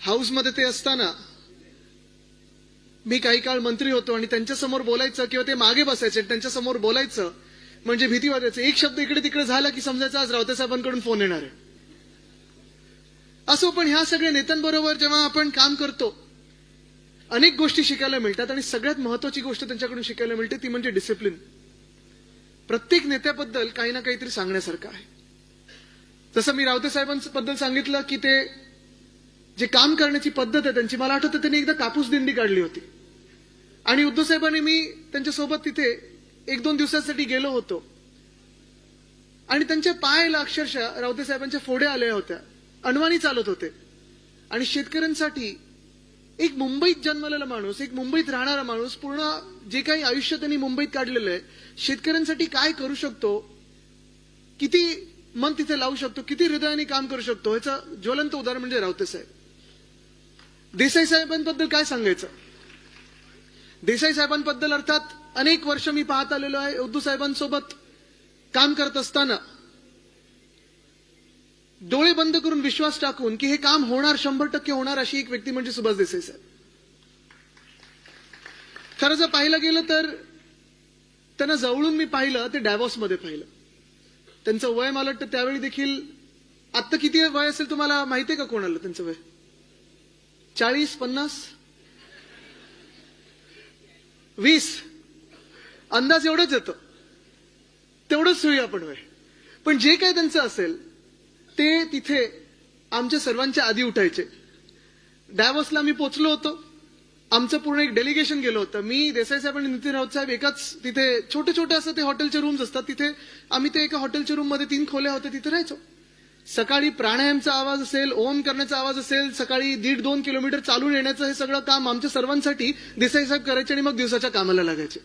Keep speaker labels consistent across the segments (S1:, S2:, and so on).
S1: हाऊसमध्ये ते असताना मी काही काळ मंत्री होतो आणि त्यांच्यासमोर बोलायचं किंवा ते मागे बसायचे त्यांच्यासमोर बोलायचं म्हणजे भीती वाटायचं. एक शब्द इकडे तिकडे झाला की समजायचं आज रावते साहेबांकडून फोन येणार आहे. असो, पण ह्या सगळ्या नेत्यांबरोबर जेव्हा आपण काम करतो अनेक गोष्टी शिकायला मिळतात आणि सगळ्यात महत्वाची गोष्ट त्यांच्याकडून शिकायला मिळते ती म्हणजे डिसिप्लिन. प्रत्येक नेत्याबद्दल काही ना काहीतरी सांगण्यासारखं आहे. जसं मी रावते साहेबांबद्दल सांगितलं की ते जे काम करण्याची पद्धत आहे त्यांची, मला आठवतं त्यांनी एकदा कापूस दिंडी काढली होती आणि उद्धव साहेबांनी मी त्यांच्यासोबत तिथे 1-2 दिवसांसाठी गेलो होतो आणि त्यांच्या पायाला अक्षरशः रावते साहेबांच्या फोड्या आल्या होत्या, अनवाणी चालत होते. आणि शेतकऱ्यांसाठी एक मुंबईत जन्मलेला माणूस, एक मुंबईत राहणारा माणूस, पूर्ण जे काही आयुष्य त्यांनी मुंबईत काढलेलं आहे, शेतकऱ्यांसाठी काय करू शकतो, किती मन तिथे लावू शकतो, किती हृदयाने काम करू शकतो, ह्याचं ज्वलंत उदाहरण म्हणजे रावते साहेब. देसाई साहेबांबद्दल काय सांगायचं. देसाई साहेबांबद्दल अर्थात अनेक वर्ष मी पाहत आलेलो आहे. उद्धव साहेबांसोबत काम करत असताना डोळे बंद करून विश्वास टाकून की हे काम होणार, 100% होणार, अशी एक व्यक्ती म्हणजे सुभाष देसाई साहेब. खरं जर पाहिलं गेलं तर त्यांना जवळून मी पाहिलं ते डॅव्हॉसमध्ये पाहिलं. त्यांचं वय मला वाटतं त्यावेळी देखील, आता किती वय असेल तुम्हाला माहितीये का कोणाला त्यांचं वय? 40-50 20 अंदाज एवढंच येतं, तेवढंच होईल आपण वय. पण जे काय त्यांचं असेल ते तिथे आमच्या सर्वांच्या आधी उठायचे. डॅव्हॉसला मी पोहोचलो होतो, आमचं पूर्ण एक डेलिगेशन गेलो होतं. मी, देसाई साहेब आणि नितीन राऊत साहेब एकाच तिथे छोटे छोटे असं ते हॉटेलचे रूम्स असतात, तिथे आम्ही ते एका हॉटेलच्या रूम मध्ये 3 खोल्या होत्या, तिथे राहायचो. सकाळी प्राणायामचा आवाज असेल, ओम करण्याचा आवाज असेल, सकाळी 1.5-2 किलोमीटर चालून येण्याचं हे सगळं काम आमच्या सर्वांसाठी देसाई साहेब करायचे आणि मग दिवसाच्या कामाला लागायचे.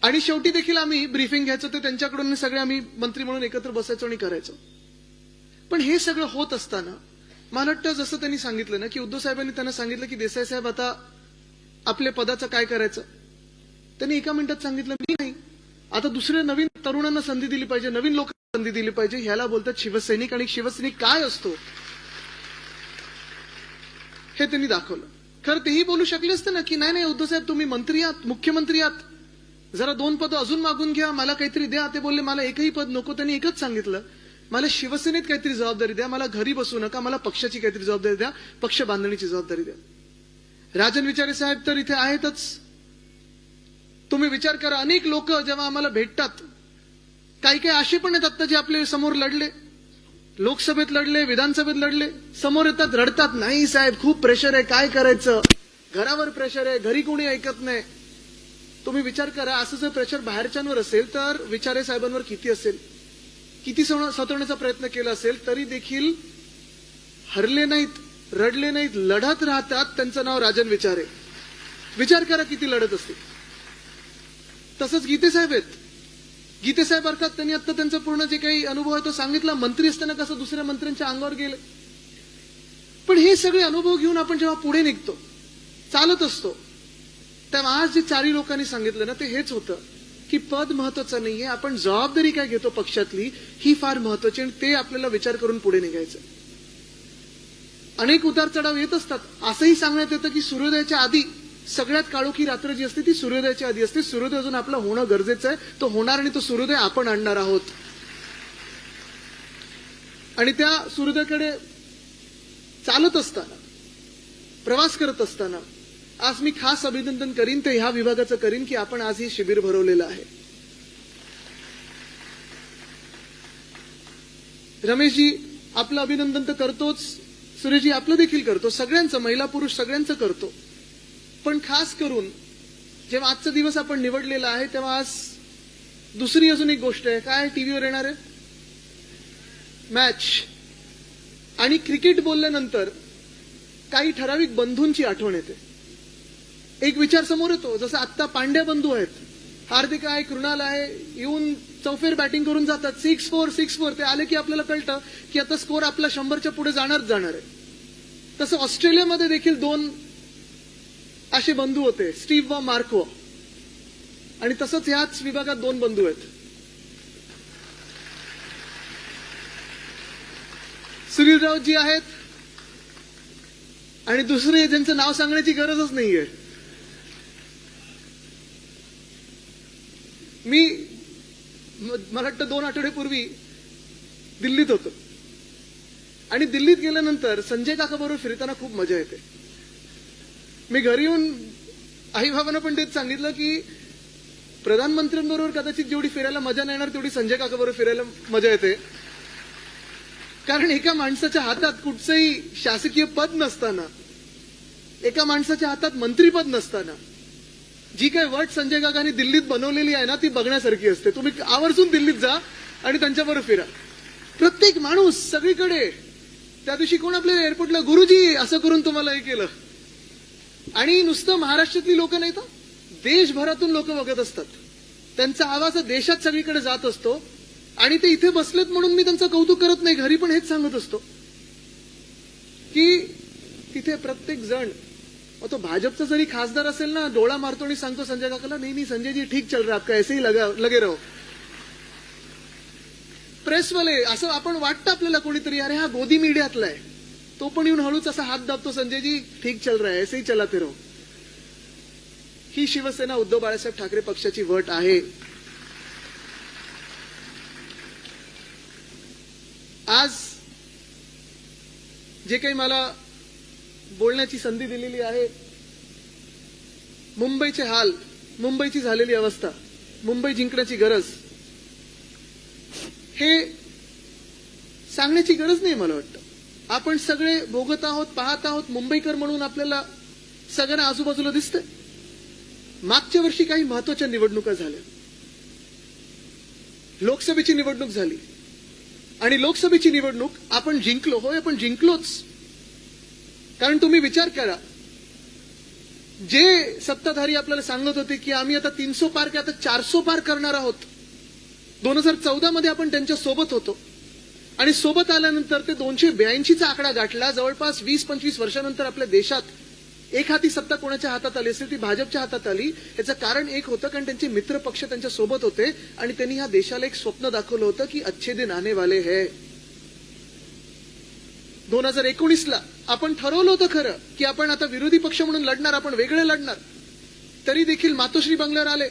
S1: आणि शेवटी देखील आम्ही ब्रीफिंग घ्यायचो ते त्यांच्याकडून, सगळे आम्ही मंत्री म्हणून एकत्र बसायचो आणि करायचो. पण हे सगळं होत असताना मला वाटतं जसं त्यांनी सांगितलं ना की उद्धव साहेबांनी त्यांना सांगितलं की देसाई साहेब आता आपल्या पदाचं काय करायचं. त्यांनी एका मिनिटात सांगितलं, मी नाही, आता दुसऱ्या नवीन तरुणांना संधी दिली पाहिजे, नवीन लोकांना संधी दिली पाहिजे. ह्याला बोलतात शिवसैनिक. आणि शिवसैनिक काय असतो हे त्यांनी दाखवलं. खरं तेही बोलू शकले असते ना की नाही नाही उद्धव साहेब तुम्ही मंत्री आहात, मुख्यमंत्री आहात, जरा 2 पद अजून मागून घ्या, मला काहीतरी द्या. ते बोलले मला एकही पद नको. त्यांनी एकच सांगितलं, मला शिवसेनेत काहीतरी जबाबदारी द्या, मला घरी बसू नका, मला पक्षाची काहीतरी जबाबदारी द्या, पक्ष बांधणीची जबाबदारी द्या. राजन विचारे साहेब तर इथे आहेतच. तुम्ही विचार करा, अनेक लोक जेव्हा आम्हाला भेटतात, काही काही असे पण आहेत आता जे आपले समोर लढले, लोकसभेत लढले, विधानसभेत लढले, समोर येतात, रडतात, नाही साहेब खूप प्रेशर आहे, काय करायचं, घरावर प्रेशर आहे, घरी कोणी ऐकत नाही. तुम्ही विचार करा, असं जर प्रेशर बाहेरच्यांवर असेल तर विचारे साहेबांवर किती असेल, किती सतवण्याचा प्रयत्न केला असेल, तरी देखील हरले नाहीत, रडले नाहीत, लढत राहतात. त्यांचं नाव राजन विचारे. विचार करा किती लढत असते. तसंच गीते साहेब आहेत. गीते साहेब अर्थात त्यांनी आता त्यांचा पूर्ण जे काही अनुभव आहे तो सांगितला. मंत्री असताना कसं दुसऱ्या मंत्र्यांच्या अंगावर गेले. पण हे सगळे अनुभव घेऊन आपण जेव्हा पुढे निघतो, चालत असतो, तेव्हा आज जे 4 लोकांनी सांगितलं ना ते हेच होतं की पद महत्वाचं नाहीये, आपण जबाबदारी काय घेतो पक्षातली ही फार महत्वाची, आणि ते आपल्याला विचार करून पुढे निघायचं. अनेक उतार चढाव येत असतात. असंही सांगण्यात येतं की सूर्योदयाच्या आधी सगळ्यात काळोखी रात्र जी असते ती सूर्योदयाच्या आधी असते. सूर्योदय अजून आपलं होणं गरजेचं आहे, तो होणार आणि तो सूर्योदय आपण आणणार आहोत. आणि त्या सूर्योदयाकडे चालत असताना, प्रवास करत असताना आज मी खास अभिनंदन करीन ते ह्या विभागाचं करीन की आपण आज हे शिबिर भरवलेलं आहे. रमेशजी आपलं अभिनंदन तर करतोच, सुरेशजी आपलं देखील करतो, सगळ्यांचं, महिला पुरुष सगळ्यांचं करतो. पण खास करून जेव्हा आजचा दिवस आपण निवडलेला आहे तेव्हा आज दुसरी अजून एक गोष्ट आहे. काय टीव्हीवर येणार आहे? मॅच. आणि क्रिकेट बोलल्यानंतर काही ठराविक बंधूंची आठवण येते. एक विचार समोर येतो, जसं आत्ता पांड्या बंधू आहेत, हार्दिक आहे, कृणाल आहे, येऊन चौफेर बॅटिंग करून जातात, 6-4. ते आले की आपल्याला कळतं की आता स्कोर आपला 100च्या पुढे जाणार आहे. तसं ऑस्ट्रेलियामध्ये देखील 2 असे बंधू होते, स्टीव्ह व मार्क व. आणि तसंच ह्याच विभागात 2 बंधू आहेत. सुनील राऊत जी आहेत, आणि दुसरे ज्यांचं नाव सांगण्याची गरजच नाहीये. मला वाटतं 2 आठवड्यापूर्वी दिल्लीत होतो आणि दिल्लीत गेल्यानंतर संजय काकाबरोबर फिरताना खूप मजा येते. मी घरी येऊन आई बाबांना पण तेच सांगितलं की प्रधानमंत्र्यांबरोबर कदाचित जेवढी फिरायला मजा नाही येणार तेवढी संजय काकाबरोबर फिरायला मजा येते. कारण एका माणसाच्या हातात कुठचंही शासकीय पद नसताना, एका माणसाच्या हातात मंत्रीपद नसताना जी काही वट संजय काकांनी दिल्लीत बनवलेली आहे ना ती बघण्यासारखी असते. तुम्ही आवर्जून दिल्लीत जा आणि त्यांच्याबरोबर फिरा. प्रत्येक माणूस सगळीकडे. त्या दिवशी कोण आपल्या एअरपोर्टला गुरुजी असं करून तुम्हाला हे केलं. आणि नुसतं महाराष्ट्रातली लोक नाही तर देशभरातून लोक बघत असतात. त्यांचा आवाज देशात सगळीकडे जात असतो आणि ते इथे बसलेत म्हणून मी त्यांचं कौतुक करत नाही. घरी पण हेच सांगत असतो की तिथे प्रत्येक जण, तो भाजपचा जरी खासदार असेल ना, डोळा मारतो आणि सांगतो संजय काकाला, नाही संजय जी ठीक चल रहा आपका, ऐसे ही लगे रहो. प्रेसवाले असं आपण वाटतं आपल्याला कोणीतरी, अरे हा गोदी मीडियातला आहे, तो पण येऊन हळूच असा हात दाबतो, संजय जी ठीक चल रहा है, ऐसे ही चलाते रहो. ही शिवसेना उद्धव बाळासाहेब ठाकरे पक्षाची वट आहे. आज जे काही मला बोलण्याची संधी दिलेली आहे, मुंबईचे हाल, मुंबईची झालेली अवस्था, मुंबई जिंकण्याची गरज, हे सांगण्याची गरज नाही. मला वाटतं आपण सगळे भोगत आहोत, पाहत आहोत. मुंबईकर म्हणून आपल्याला सगळ्यांना आजूबाजूला दिसतंय. मागच्या वर्षी काही महत्वाच्या निवडणुका झाल्या. लोकसभेची निवडणूक झाली आणि लोकसभेची निवडणूक आपण जिंकलो. होय, आपण जिंकलोच. कारण तुम्ही विचार करा, जे सत्ताधारी आपल्याला सांगत होते की आम्ही आता 300 पार की आता 400 पार करणार आहोत, 2014 मध्ये आपण त्यांच्या सोबत होतो आणि सोबत आल्यानंतर ते 282चा आकडा गाठला. जवळपास 20-25 वर्षानंतर आपल्या देशात एक हाती सत्ता कोणाच्या हातात आली असेल ती भाजपच्या हातात आली. याचं कारण एक होतं, कारण त्यांचे मित्र पक्ष त्यांच्या सोबत होते आणि त्यांनी ह्या देशाला एक स्वप्न दाखवलं होतं की अच्छे दिन आने वाले है. 2019ला आपण ठरवलं होतं खरं की आपण आता विरोधी पक्ष म्हणून लढणार, आपण वेगळे लढणार. तरी देखील मातोश्री बंगल्यावर आले.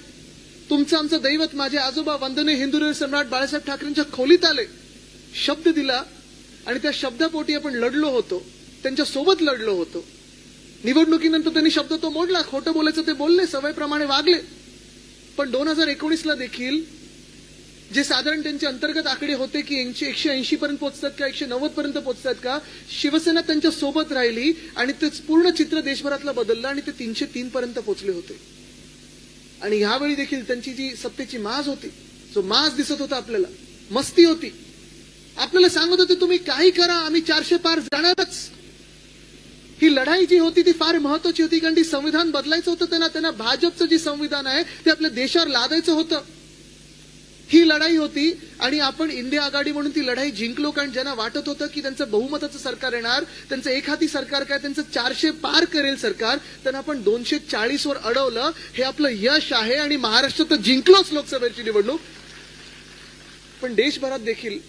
S1: तुमचं आमचं दैवत माझे आजोबा वंदनीय हिंदुहृदय सम्राट बाळासाहेब ठाकरेंच्या खोलीत आले, शब्द दिला आणि त्या शब्दापोटी आपण लढलो होतो, त्यांच्या सोबत लढलो होतो. निवडणुकीनंतर त्यांनी शब्द तो मोडला, खोटं बोलायचं ते बोलले, सवयीप्रमाणे वागले. पण 2019ला देखील जे साधारण त्यांचे अंतर्गत आकडे होते की 180 पर्यंत पोहोचतात का, 190 पर्यंत पोहोचतात का, शिवसेना त्यांच्या सोबत राहिली आणि ते पूर्ण चित्र देशभरातलं बदललं आणि ते 303 पर्यंत पोहोचले होते. आणि ह्यावेळी देखील त्यांची जी सत्तेची माज होती, जो माज दिसत होता आपल्याला, मस्ती होती. आपल्याला सांगत होते तुम्ही काही करा, आम्ही 400 पार जाणारच. ही लढाई जी होती ती फार महत्वाची होती, कारण ती संविधान बदलायचं होतं. त्यांना भाजपचं जे संविधान आहे ते आपल्या देशावर लादायचं होतं. ही लढाई होती आणि आपण इंडिया आघाडी म्हणून ती लढाई जिंकलो. कारण ज्यांना वाटत होतं की त्यांचं बहुमताचं सरकार येणार, त्यांचं एकहाती सरकार काय, त्यांचं 400 पार करेल सरकार, त्यांना आपण 240 वर अडवलं. हे आपलं यश आहे आणि महाराष्ट्रात जिंकलोच लोकसभेची निवडणूक. पण देशभरात देखील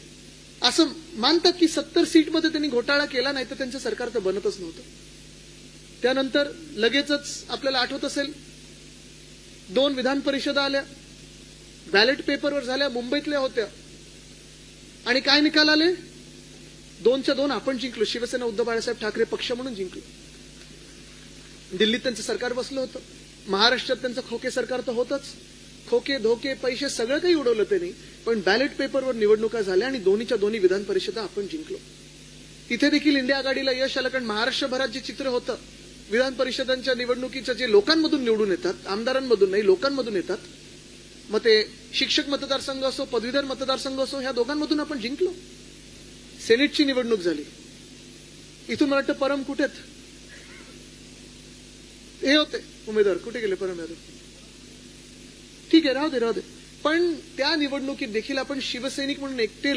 S1: असं मानतात की 70 सीटमध्ये त्यांनी घोटाळा केला, नाही तर त्यांचं सरकार तर बनतच नव्हतं. त्यानंतर लगेचच आपल्याला आठवत असेल 2 विधान परिषदा आल्या, बॅलेट पेपरवर झाल्या, मुंबईतल्या होत्या आणि काय निकाल आले, 2च्या 2 आपण जिंकलो. शिवसेना उद्धव बाळासाहेब ठाकरे पक्ष म्हणून जिंकलो. दिल्लीत त्यांचं सरकार बसलं होतं, महाराष्ट्रात त्यांचं खोके सरकार तर होतच. खोके धोके पैसे सगळं काही उडवलं त्यांनी. पण बॅलेट पेपरवर निवडणुका झाल्या आणि 2च्या 2 विधान परिषदा आपण जिंकलो. तिथे देखील इंडिया आघाडीला यश आलं, कारण महाराष्ट्रभरात जे चित्र होतं विधान परिषदांच्या निवडणुकीचं, जे लोकांमधून निवडून येतात, आमदारांमधून नाही लोकांमधून येतात, मग ते शिक्षक मतदारसंघ असो, पदवीधर मतदारसंघ असो, ह्या दोघांमधून आपण जिंकलो. सेनेटची निवडणूक झाली. इथून मला वाटतं परम कुठेत हे होते उमेदवार, कुठे गेले परम यादव? ठीक आहे, राहू दे. पण त्या निवडणुकीत देखील आपण शिवसैनिक म्हणून एकटे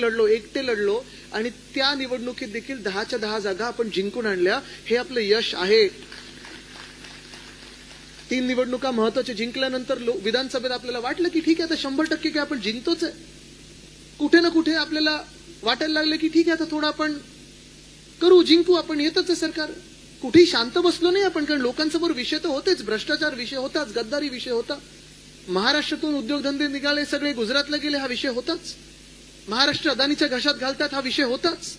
S1: लढलो आणि त्या निवडणुकीत देखील 10च्या 10 जागा आपण जिंकून आणल्या. हे आपलं यश आहे. 3 निवडणुका महत्वाच्या जिंकल्यानंतर विधानसभेत आपल्याला वाटलं की ठीक आहे, आता 100% काय आपण जिंकतोच आहे. कुठे ना कुठे आपल्याला वाटायला लागलं की ठीक आहे, आता थोडं आपण करू, जिंकू, आपण येतच आहे सरकार. कुठेही शांत बसलो नाही आपण, कारण लोकांसमोर विषय तर होतेच, भ्रष्टाचार विषय होताच, गद्दारी विषय होता, महाराष्ट्रातून उद्योगधंदे निघाले सगळे गुजरातला गेले हा विषय होताच, महाराष्ट्र अदानीच्या घशात घालतात हा विषय होताच.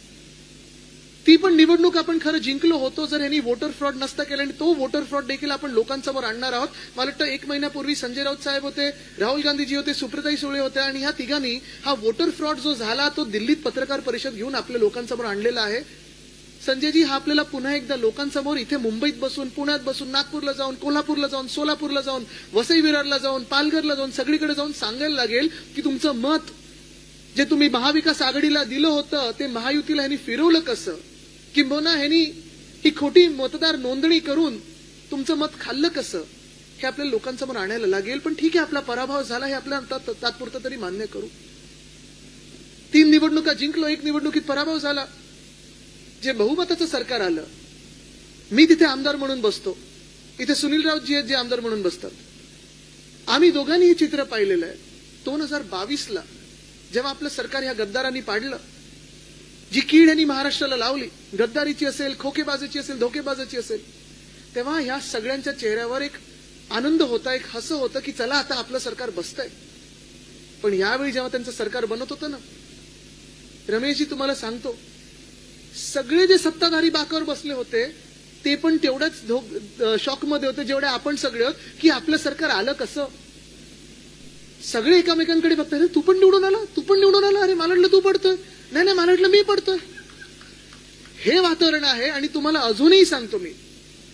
S1: ती पण निवडणूक आपण खरं जिंकलो होतो जर यांनी वोटर फ्रॉड नसता केला, आणि तो वोटर फ्रॉड देखील आपण लोकांसमोर आणणार आहोत. मला वाटतं 1 महिन्यापूर्वी संजय राऊत साहेब होते, राहुल गांधीजी होते, सुप्रियाताई सुळे होत्या, आणि ह्या तिघांनी हा वोटर फ्रॉड जो झाला तो दिल्लीत पत्रकार परिषद घेऊन आपल्या लोकांसमोर आणलेला आहे. संजयजी, हा आपल्याला पुन्हा एकदा लोकांसमोर इथे मुंबईत बसून, पुण्यात बसून, नागपूरला जाऊन, कोल्हापूरला जाऊन, सोलापूरला जाऊन, वसई विरारला जाऊन, पालघरला जाऊन, सगळीकडे जाऊन सांगायला लागेल की तुमचं मत जे तुम्ही महाविकास आघाडीला दिलं होतं ते महायुतीला ह्यांनी फिरवलं कसं, किंबहुना ह्यांनी ही खोटी मतदार नोंदणी करून तुमचं मत खाल्लं कसं, हे आपल्याला लोकांसमोर आणायला लागेल. पण ठीक आहे, आपला पराभव झाला हे आपल्याला तात्पुरतं तरी मान्य करू. 3 निवडणुका जिंकलो, 1 निवडणुकीत पराभव झाला. जे बहुमताचं सरकार आलं, मी तिथे आमदार म्हणून बसतो, इथे सुनील राऊतजी आहेत जे आमदार म्हणून बसतात. आम्ही दोघांनी हे चित्र पाहिलेलं आहे. 2022ला जेव्हा आपलं सरकार ह्या गद्दारांनी पाडलं, जी कीड यांनी महाराष्ट्राला लावली, गद्दारीची असेल, खोकेबाजीची असेल, धोकेबाजीची असेल, तेव्हा ह्या सगळ्यांच्या चेहऱ्यावर एक आनंद होता, एक हसं होतं की चला आता आपलं सरकार बसतंय. पण यावेळी जेव्हा त्यांचं सरकार बनत होतं ना, रमेशजी तुम्हाला सांगतो, सगळे जे सत्ताधारी बाकावर बसले होते ते पण तेवढ्याच शॉकमध्ये होते जेवढे आपण सगळे आहोत की आपलं सरकार आलं कसं. सगळे एकमेकांकडे बघतात, तू पण निवडून आला, तू पण निवडून आला, अरे मला वाटलं तू पडतोय, नाही नाही मला वाटलं मी पडतोय. हे वातावरण आहे. आणि तुम्हाला अजूनही सांगतो मी,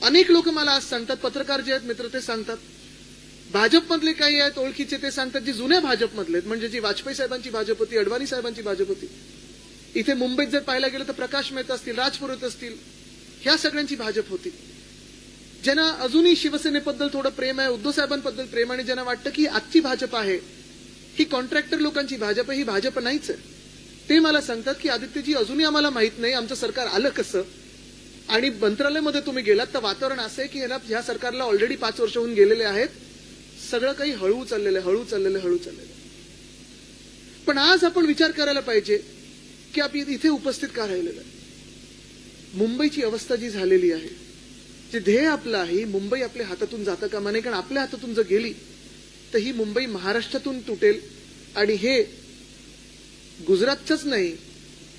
S1: अनेक लोक मला आज सांगतात, पत्रकार जे आहेत मित्र ते सांगतात, भाजपमधले काही आहेत ओळखीचे ते सांगतात, जे जुन्या भाजपमधले म्हणजे जी वाजपेयी साहेबांची भाजप होती, अडवाणी साहेबांची भाजप होती, इथे मुंबईत जर पाहायला गेलं तर प्रकाश मेहता असतील, राजपुरोहित असतील, ह्या सगळ्यांची भाजप होती, ज्यांना अजूनही शिवसेनेबद्दल थोडं प्रेम आहे, उद्धव साहेबांबद्दल प्रेम, आणि ज्यांना वाटतं की आजची भाजप आहे ही कॉन्ट्रॅक्टर लोकांची भाजप आहे, ही भाजप नाहीच आहे. ते मला सांगतात की आदित्यजी, अजूनही आम्हाला माहित नाही आमचं सरकार आलं कसं. आणि मंत्रालयामध्ये तुम्ही गेलात तर वातावरण असं आहे की ह्या सरकारला ऑलरेडी 5 वर्ष होऊन गेलेले आहेत, सगळं काही हळू चाललेलं आहे, हळू चाललेलं, हळू चाललेलं. पण आज आपण विचार करायला पाहिजे की आपण इथे उपस्थित का राहिलेलं आहे. मुंबईची अवस्था जी झालेली आहे, जे ध्येय आपलं आहे, मुंबई आपल्या हातातून जाता कामा नये, कारण आपल्या हातातून जर गेली तर ही मुंबई महाराष्ट्रातून तुटेल. आणि हे गुजरातचंच नाही,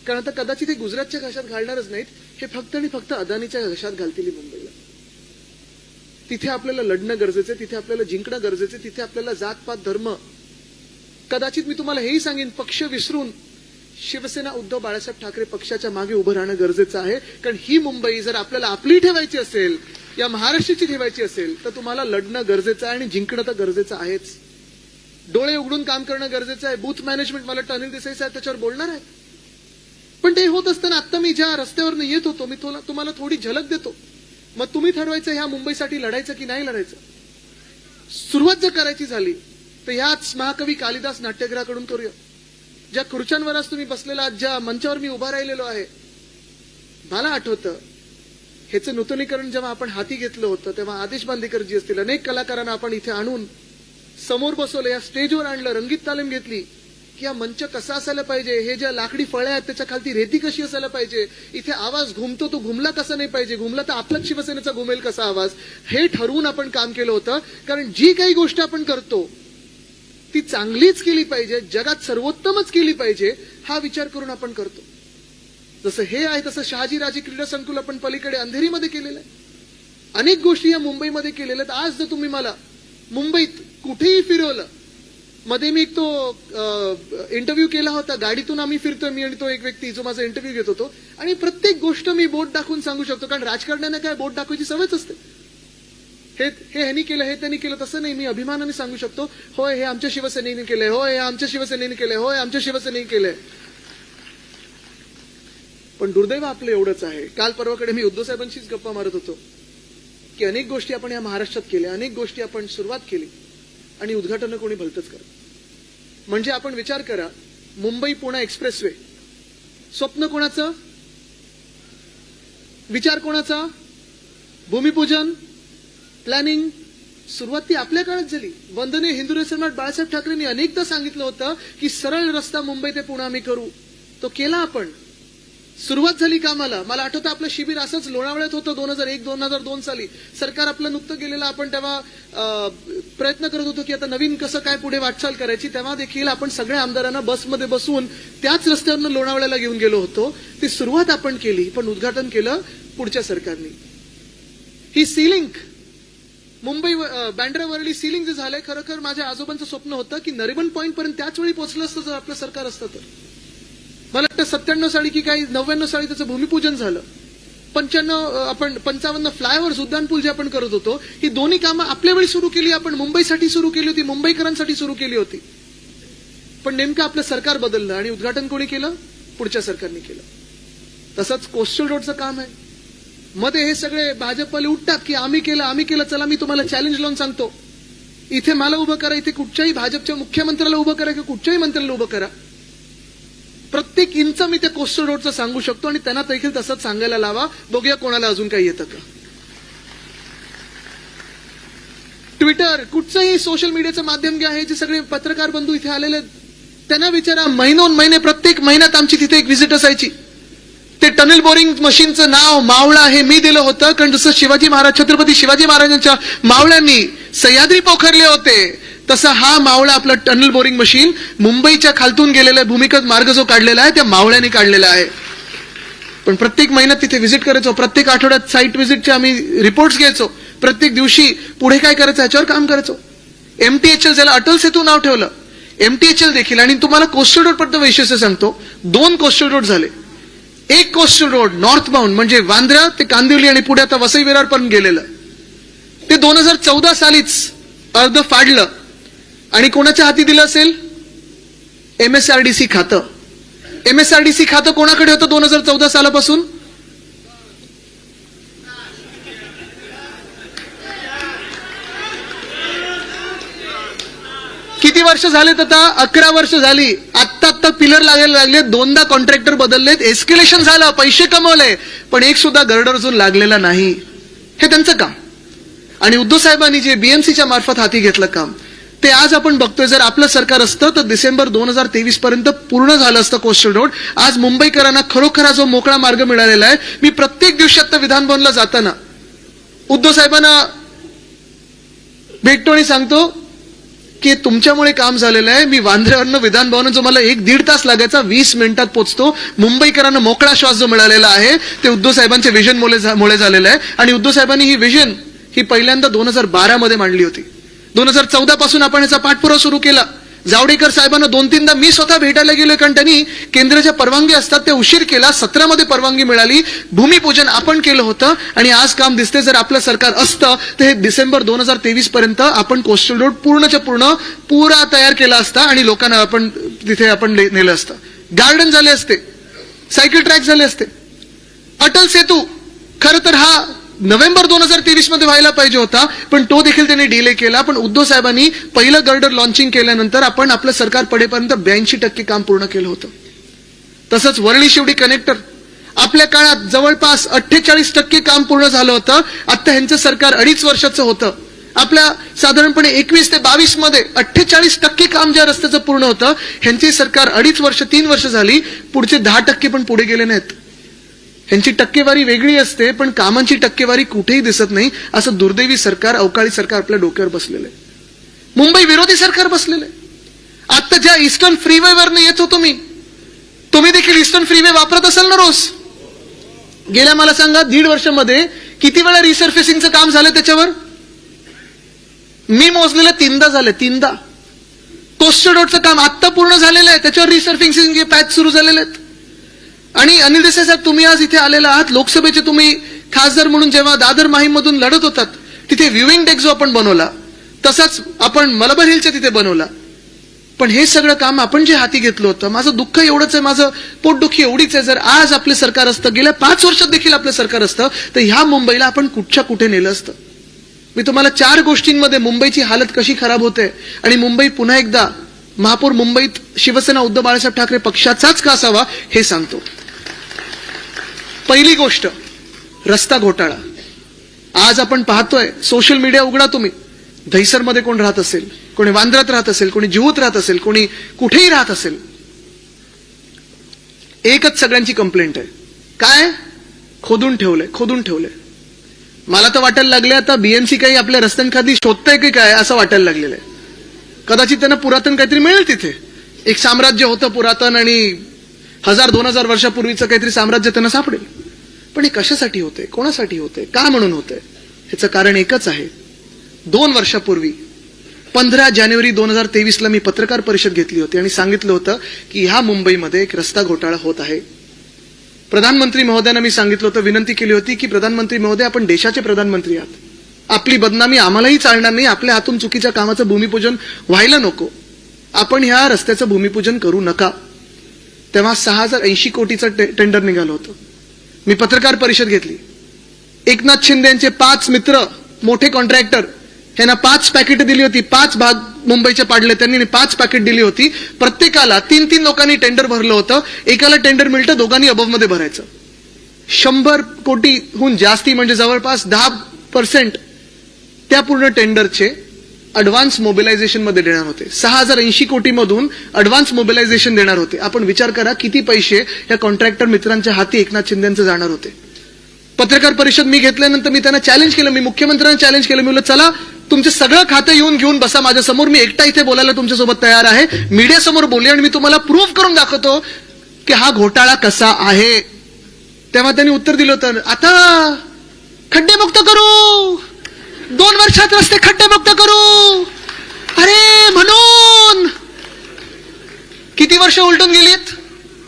S1: कारण आता कदाचित हे गुजरातच्या घशात घालणारच नाहीत, हे फक्त आणि फक्त अदानीच्या घशात घालतील मुंबईला. तिथे आपल्याला लढणं गरजेचं आहे, तिथे आपल्याला जिंकणं गरजेचं आहे, तिथे आपल्याला जातपात धर्म, कदाचित मी तुम्हाला हेही सांगेन, पक्ष विसरून शिवसेना उद्धव बाळासाहेब ठाकरे पक्षाच्या मागे उभं राहणं गरजेचं आहे. कारण ही मुंबई जर आपल्याला आपली ठेवायची असेल, या महाराष्ट्राची ठेवायची असेल, तर तुम्हाला लढणं गरजेचं आहे आणि जिंकणं तर गरजेचं आहेच. डोळे उघडून काम करणं गरजेचं आहे. बूथ मॅनेजमेंट, मला अनिल देसाई साहेब त्याच्यावर बोलणार आहे. पण ते होत असताना आता मी ज्या रस्त्यावरनं येत होतो, मी तुम्हाला थोडी झलक देतो. मग तुम्ही ठरवायचं ह्या मुंबईसाठी लढायचं की नाही लढायचं. सुरुवात जर करायची झाली तर ह्याच महाकवी कालिदास नाट्यगृहाकडून करूया. ज्या खुर्च्यांवर आज तुम्ही बसलेला, ज्या मंचावर मी उभा राहिलेलो आहे, मला आठवतं ह्याचं नूतनीकरण जेव्हा आपण हाती घेतलं होतं तेव्हा आदेश बांदेकरजी असतील, अनेक कलाकारांना आपण इथे आणून समोर बसवलं, या स्टेजवर आणलं, रंगीत तालीम घेतली की हा मंच कसा असायला पाहिजे, हे ज्या लाकडी फळ्या आहेत त्याच्या खालती रेती कशी असायला पाहिजे, इथे आवाज घुमतो तो घुमला कसा नाही पाहिजे, घुमला तर आपलाच शिवसेनेचा घुमेल कसा आवाज, हे ठरवून आपण काम केलं होतं. कारण जी काही गोष्ट आपण करतो ती चांगलीच केली पाहिजे, जगात सर्वोत्तमच केली पाहिजे, हा विचार करून आपण करतो. जसं हे आहे तसं शहाजीराजे क्रीडा संकुल आपण पलीकडे अंधेरीमध्ये केलेलं आहे. अनेक गोष्टी या मुंबईमध्ये केलेल्या आहेत. आज जर तुम्ही मला मुंबईत कुठेही फिरवलं, मध्ये मी तो इंटरव्ह्यू केला होता, गाडीतून आम्ही फिरतोय, मी आणि तो एक व्यक्ती जो माझा इंटरव्ह्यू घेत होतो, आणि प्रत्येक गोष्ट मी बोट दाखवून सांगू शकतो, कारण राजकारण्यांना काय बोट दाखवायची सवयच असते. हे ह्यांनी केलं, हे त्यांनी केलं, तसं नाही. मी अभिमानाने सांगू शकतो, होय हे आमच्या शिवसेनेने केलंय, होय हे आमच्या शिवसेनेने केलंय, होय आमच्या शिवसेनेने केलंय. पण दुर्दैव आपलं एवढंच आहे, काल परवाकडे मी उद्धव साहेबांशीच गप्पा मारत होतो की अनेक गोष्टी आपण या महाराष्ट्रात केल्या, अनेक गोष्टी आपण सुरुवात केली आणि उद्घाटन कोणी भलतंच करत. म्हणजे आपण विचार करा, मुंबई पुणे एक्सप्रेसवे स्वप्न कोणाचं, विचार कोणाचा, भूमिपूजन, प्लॅनिंग, सुरुवात ती आपल्या काळात झाली. वंदनीय हिंदू सम्राट बाळासाहेब ठाकरेंनी अनेकदा सांगितलं होतं की सरळ रस्ता मुंबई ते पुणे आम्ही करू, तो केला आपण. सुरुवात झाली कामाला. मला आठवतं आपलं शिबिर असंच लोणावळ्यात होतं 2001-2002 साली. सरकार आपलं नुकतं गेलेलं, आपण तेव्हा प्रयत्न करत होतो की आता नवीन कसं काय पुढे वाटचाल करायची. तेव्हा देखील आपण सगळ्या आमदारांना बसमध्ये बसवून त्याच रस्त्यावरनं लोणावळ्याला घेऊन गेलो होतो. ती सुरुवात आपण केली, पण उद्घाटन केलं पुढच्या सरकारने. ही सीलिंग मुंबई बँड्रा वरळी सीलिंग जे झालंय, खरोखर माझ्या आजोबांचं स्वप्न होतं की नरिमन पॉईंट पर्यंत त्याच वेळी पोहोचलं असतं जर आपलं सरकार असतं तर. मला वाटतं 97 साली की काही 99 साली त्याचं भूमिपूजन झालं. 55 फ्लायओव्हर्स, उड्डाणपूल जे आपण करत होतो, ही दोन्ही कामं आपल्या वेळी सुरू केली. आपण मुंबईसाठी सुरू केली होती, मुंबईकरांसाठी सुरू केली होती. पण नेमकं आपलं सरकार बदललं आणि उद्घाटन कोणी केलं? पुढच्या सरकारने केलं. तसंच कोस्टल रोडचं काम आहे. मध्ये हे सगळे भाजपवाले उठतात की आम्ही केलं. चला मी तुम्हाला चॅलेंज लावून सांगतो, इथे मला उभं करा, इथे कुठच्याही भाजपच्या मुख्यमंत्र्याला उभं करा किंवा कुठच्याही मंत्र्याला उभं करा. प्रत्येक इंच मी त्या कोस्टल रोडचं सांगू शकतो आणि त्यांना देखील तसंच सांगायला लावा. बघूया कोणाला अजून काही येतं का. ट्विटर, कुठचंही सोशल मीडियाचं माध्यम घ्या, हे जे सगळे पत्रकार बंधू इथे आलेले त्यांना विचारा. महिने प्रत्येक महिन्यात आमची तिथे एक व्हिजिट असायची. ते टनल बोरिंग मशीनचं नाव मावळा हे मी दिलं होतं, कारण जसं छत्रपती शिवाजी महाराजांच्या मावळ्यांनी सह्याद्री पोखरले होते, तसा हा मावळा आपला टनल बोरिंग मशीन मुंबईच्या खालतून गेलेला भूमिगत मार्ग जो काढलेला आहे त्या मावळ्याने काढलेला आहे. पण प्रत्येक महिन्यात तिथे व्हिजिट करायचो, प्रत्येक आठवड्यात साईट व्हिजिटचे आम्ही रिपोर्ट्स घ्यायचो, प्रत्येक दिवशी पुढे काय करायचं याच्यावर काम करायचो. MTHL, ज्याला अटल सेतू नाव ठेवलं, MTHL देखील. आणि तुम्हाला कोस्टल रोड पर्यंत वैशिष्ट्य सांगतो, 2 कोस्टल रोड झाले. एक कोस्टल रोड नॉर्थ बाउंड म्हणजे वांद्रा ते कांदिवली आणि पुढे आता वसई विरार पर्यंत गेलेलं, ते 2014 सालीच अर्ध फाडलं आणि कोणाच्या हाती दिलं असेल? MSRDC खातं. MSRDC खातं कोणाकडे होतं 2014 सालापासून? किती वर्ष झालेत आता? 11 वर्ष झाली. आत्ता पिलर लागायला लागले, 2दा कॉन्ट्रॅक्टर बदललेत, एस्केलेशन झालं, पैसे कमवले, पण एक सुद्धा गर्डर अजून लागलेला नाही. हे त्यांचं काम. आणि उद्धव साहेबांनी जे BMCच्या मार्फत हाती घेतलं काम, ते आज आपण बघतोय. जर आपलं सरकार असतं तर डिसेंबर 2023 पर्यंत पूर्ण झालं असतं कोस्टल रोड. आज मुंबईकरांना खरोखर जो मोकळा मार्ग मिळालेला आहे. मी प्रत्येक दिवशी आता विधानभवनला जाताना उद्धव साहेबांना भेटतो आणि सांगतो की तुमच्यामुळे काम झालेलं आहे. मी वांद्र्यावरनं विधानभवन जो मला 1-1.5 तास लागायचा 20 मिनिटात पोहोचतो. मुंबईकरांना मोकळा श्वास जो मिळालेला आहे ते उद्धव साहेबांच्या विजन मुळे झालेलं आहे. आणि उद्धव साहेबांनी ही विजन ही पहिल्यांदा 2012 मध्ये मांडली होती. 2014 पासून आपण याचा पाठपुरावा सुरू केला. जावडेकर साहेबांना 2-3दा मी स्वतः भेटायला गेलो, कारण त्यांनी केंद्राच्या परवानगी असतात ते उशीर केला. 17 मध्ये परवानगी मिळाली, भूमिपूजन आपण केलं होतं आणि आज काम दिसते. जर आपलं सरकार असतं तर हे डिसेंबर 2023 पर्यंत आपण कोस्टल रोड पूर्णच्या पूर्ण पुरा तयार केला असता आणि लोकांना आपण तिथे आपण नेलं असतं. गार्डन झाले असते, सायकल ट्रॅक झाले असते. अटल सेतू खरं तर हा नोव्हेंबर 2023 मध्ये व्हायला पाहिजे होता, पण तो देखील त्यांनी डिले केला. पण उद्धव साहेबांनी पहिलं गर्डर लॉन्चिंग केल्यानंतर आपण आपलं सरकार पडेपर्यंत 82% काम पूर्ण केलं होतं. तसंच वरळी शिवडी कनेक्टर आपल्या काळात जवळपास 48% काम पूर्ण झालं होतं. आता ह्यांचं सरकार 2.5 वर्षाचं होतं. आपल्या साधारणपणे 21 ते 22 मध्ये 48% काम ज्या रस्त्याचं पूर्ण होतं, ह्यांचे सरकार 2.5 वर्ष 3 वर्ष झाली, पुढचे 10% पण पुढे गेले नाहीत. ह्यांची टक्केवारी वेगळी असते, पण कामांची टक्केवारी कुठेही दिसत नाही. असं दुर्दैवी सरकार, अवकाळी सरकार आपल्या डोक्यावर बसलेलं आहे. मुंबई विरोधी सरकार बसलेलं आहे. आता ज्या ईस्टर्न फ्रीवेवरनं येत होतो मी, तुम्ही देखील ईस्टर्न फ्रीवे वापरत असाल ना रोज? गेल्या मला सांगा 1.5 वर्षामध्ये किती वेळा रिसर्फेसिंगचं काम झालं त्याच्यावर? मी मोजलेलं 3दा झालं. 3दा. कोस्टल रोडचं काम आत्ता पूर्ण झालेलं आहे, त्याच्यावर रिसर्फेसिंग पॅच सुरू झालेले आहेत. आणि अनिल देसाई साहेब, तुम्ही आज इथे आलेला आहात, लोकसभेचे तुम्ही खासदार म्हणून जेव्हा दादर माहीमधून लढत होतात, तिथे व्ह्यूइंग डेक जो आपण बनवला, तसाच आपण मलबार हिलच्या तिथे बनवला. पण हे सगळं काम आपण जे हाती घेतलं होतं, माझं दुःख एवढंच आहे, माझं पोटदुखी एवढीच आहे, जर आज आपलं सरकार असतं, गेल्या 5 वर्षात देखील आपलं सरकार असतं, तर ह्या मुंबईला आपण कुठच्या कुठे नेलं असतं. मी तुम्हाला 4 गोष्टींमध्ये मुंबईची हालत कशी खराब होते आणि मुंबई पुन्हा एकदा महापौर मुंबईत शिवसेना उद्धव बाळासाहेब ठाकरे पक्षाचाच का असावा हे सांगतो. पहिली गोष्ट, रस्ता घोटाळा. आज आपण पाहतोय, सोशल मीडिया उघडा तुम्ही, दहिसरमध्ये कोण राहत असेल, कोणी वांद्र्यात राहत असेल, कोणी जिहूत राहत असेल, कोणी कुठेही राहत असेल, एकच सगळ्यांची कंप्लेंट आहे, काय खोदून ठेवलंय. मला तर वाटायला लागले आता बीएमसी काही आपल्या रस्त्यांखाली शोधताय की काय असं वाटायला लागलेलं आहे. कदाचित त्यांना पुरातन काहीतरी मिळेल तिथे. एक साम्राज्य होतं पुरातन आणि 1000-2000 वर्षापूर्वीचं काहीतरी साम्राज्य त्यांना सापडेल. पण हे कशासाठी होते, कोणासाठी होते, का म्हणून होते, ह्याचं कारण एकच आहे. 2 वर्षापूर्वी 15 जानेवारी 2023 ला मी पत्रकार परिषद घेतली होती आणि सांगितलं होतं की ह्या मुंबईमध्ये एक रस्ता घोटाळा होत आहे. प्रधानमंत्री महोदयांना मी सांगितलं होतं, विनंती केली होती की प्रधानमंत्री महोदय आपण देशाचे प्रधानमंत्री आहात, आपली बदनामी आम्हालाही चालणार नाही, आपल्या हातून चुकीच्या कामाचं भूमिपूजन व्हायला नको, आपण ह्या रस्त्याचं भूमिपूजन करू नका. तेव्हा 6080 कोटीचं टेंडर निघालं होतं. मी पत्रकार परिषद घेतली. एकनाथ शिंदे यांचे 5 मित्र मोठे कॉन्ट्रॅक्टर यांना 5 पॅकेट दिली होती. 5 भाग मुंबईचे पाडले त्यांनी, 5 पॅकेट दिली होती. प्रत्येकाला 3-3 लोकांनी टेंडर भरलं होतं. एकाला टेंडर मिळतं, दोघांनी अबव मध्ये भरायचं. 100 कोटीहून जास्ती म्हणजे जवळपास 10% त्या पूर्ण टेंडरचे अडव्हान्स मोबिलायझेशन मध्ये देणार होते. 6080 कोटीमधून अडव्हान्स मोबिलायझेशन देणार होते. आपण विचार करा किती पैसे या कॉन्ट्रॅक्टर मित्रांच्या हाती एकनाथ शिंदेंचे जाणार होते. पत्रकार परिषद मी घेतल्यानंतर मी त्यांना चॅलेंज केलं, मी मुख्यमंत्र्यांना चॅलेंज केलं. मी म्हणलं चला तुमचे सगळं खातं येऊन घेऊन बसा माझ्यासमोर, मी एकटा इथे बोलायला तुमच्यासोबत तयार आहे, मीडियासमोर बोलूया आणि मी तुम्हाला प्रूव्ह करून दाखवतो की हा घोटाळा कसा आहे. तेव्हा त्यांनी उत्तर दिलं होतं, आता खड्डेमुक्त करू, 2 वर्षात रस्ते खड्डेमुक्त करू. अरे म्हणून किती वर्ष उलटून गेलीत,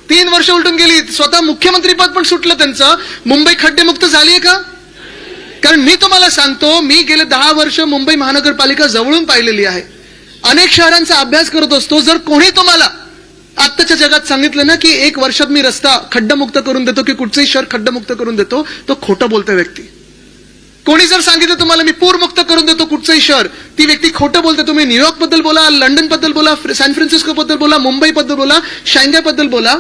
S1: 3 वर्ष उलटून गेलीत. स्वतः मुख्यमंत्री पद पण सुटलं त्यांचं. मुंबई खड्डेमुक्त झालीये का? कारण मी तुम्हाला सांगतो, मी गेले 10 वर्ष मुंबई महानगरपालिका जवळून पाहिलेली आहे. अनेक शहरांचा अभ्यास करत असतो. जर कोणी तुम्हाला आत्ताच्या जगात सांगितलं ना की 1 वर्षात मी रस्ता खड्डमुक्त करून देतो की कुठचंही शहर खड्डमुक्त करून देतो, तो खोटं बोलतोय व्यक्ती. कोणी जर सांगितलं तुम्हाला मी पूरमुक्त करून देतो कुठचंही शहर, ती व्यक्ती खोटं बोलते. तुम्ही न्यूयॉर्क बद्दल बोला, लंडन बद्दल बोला, सॅन फ्रान्सिस्को बद्दल बोला, मुंबई बद्दल बोला, शांघाय बद्दल बोला,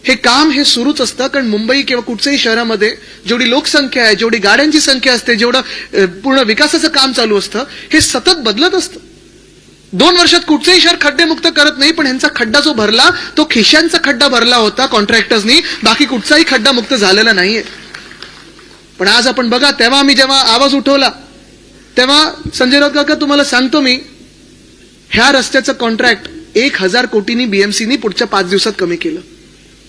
S1: हे काम हे सुरूच असतं. कारण मुंबई किंवा कुठच्याही शहरामध्ये जेवढी लोकसंख्या आहे, जेवढी गाड्यांची संख्या असते, जेवढं पूर्ण विकासाचं काम चालू असतं, हे सतत बदलत असतं. 2 वर्षात कुठचंही शहर खड्डेमुक्त करत नाही, पण ह्यांचा खड्डा जो भरला तो खिशांचा खड्डा भरला होता कॉन्ट्रॅक्टर्सनी, बाकी कुठचाही खड्डा मुक्त झालेला नाहीये. पण आज आपण बघा, तेव्हा मी जेव्हा आवाज उठवला तेव्हा संजय राऊत काका तुम्हाला सांगतो मी, ह्या रस्त्याचं कॉन्ट्रॅक्ट 1000 कोटींनी बीएमसीनी पुढच्या 5 दिवसात कमी केलं.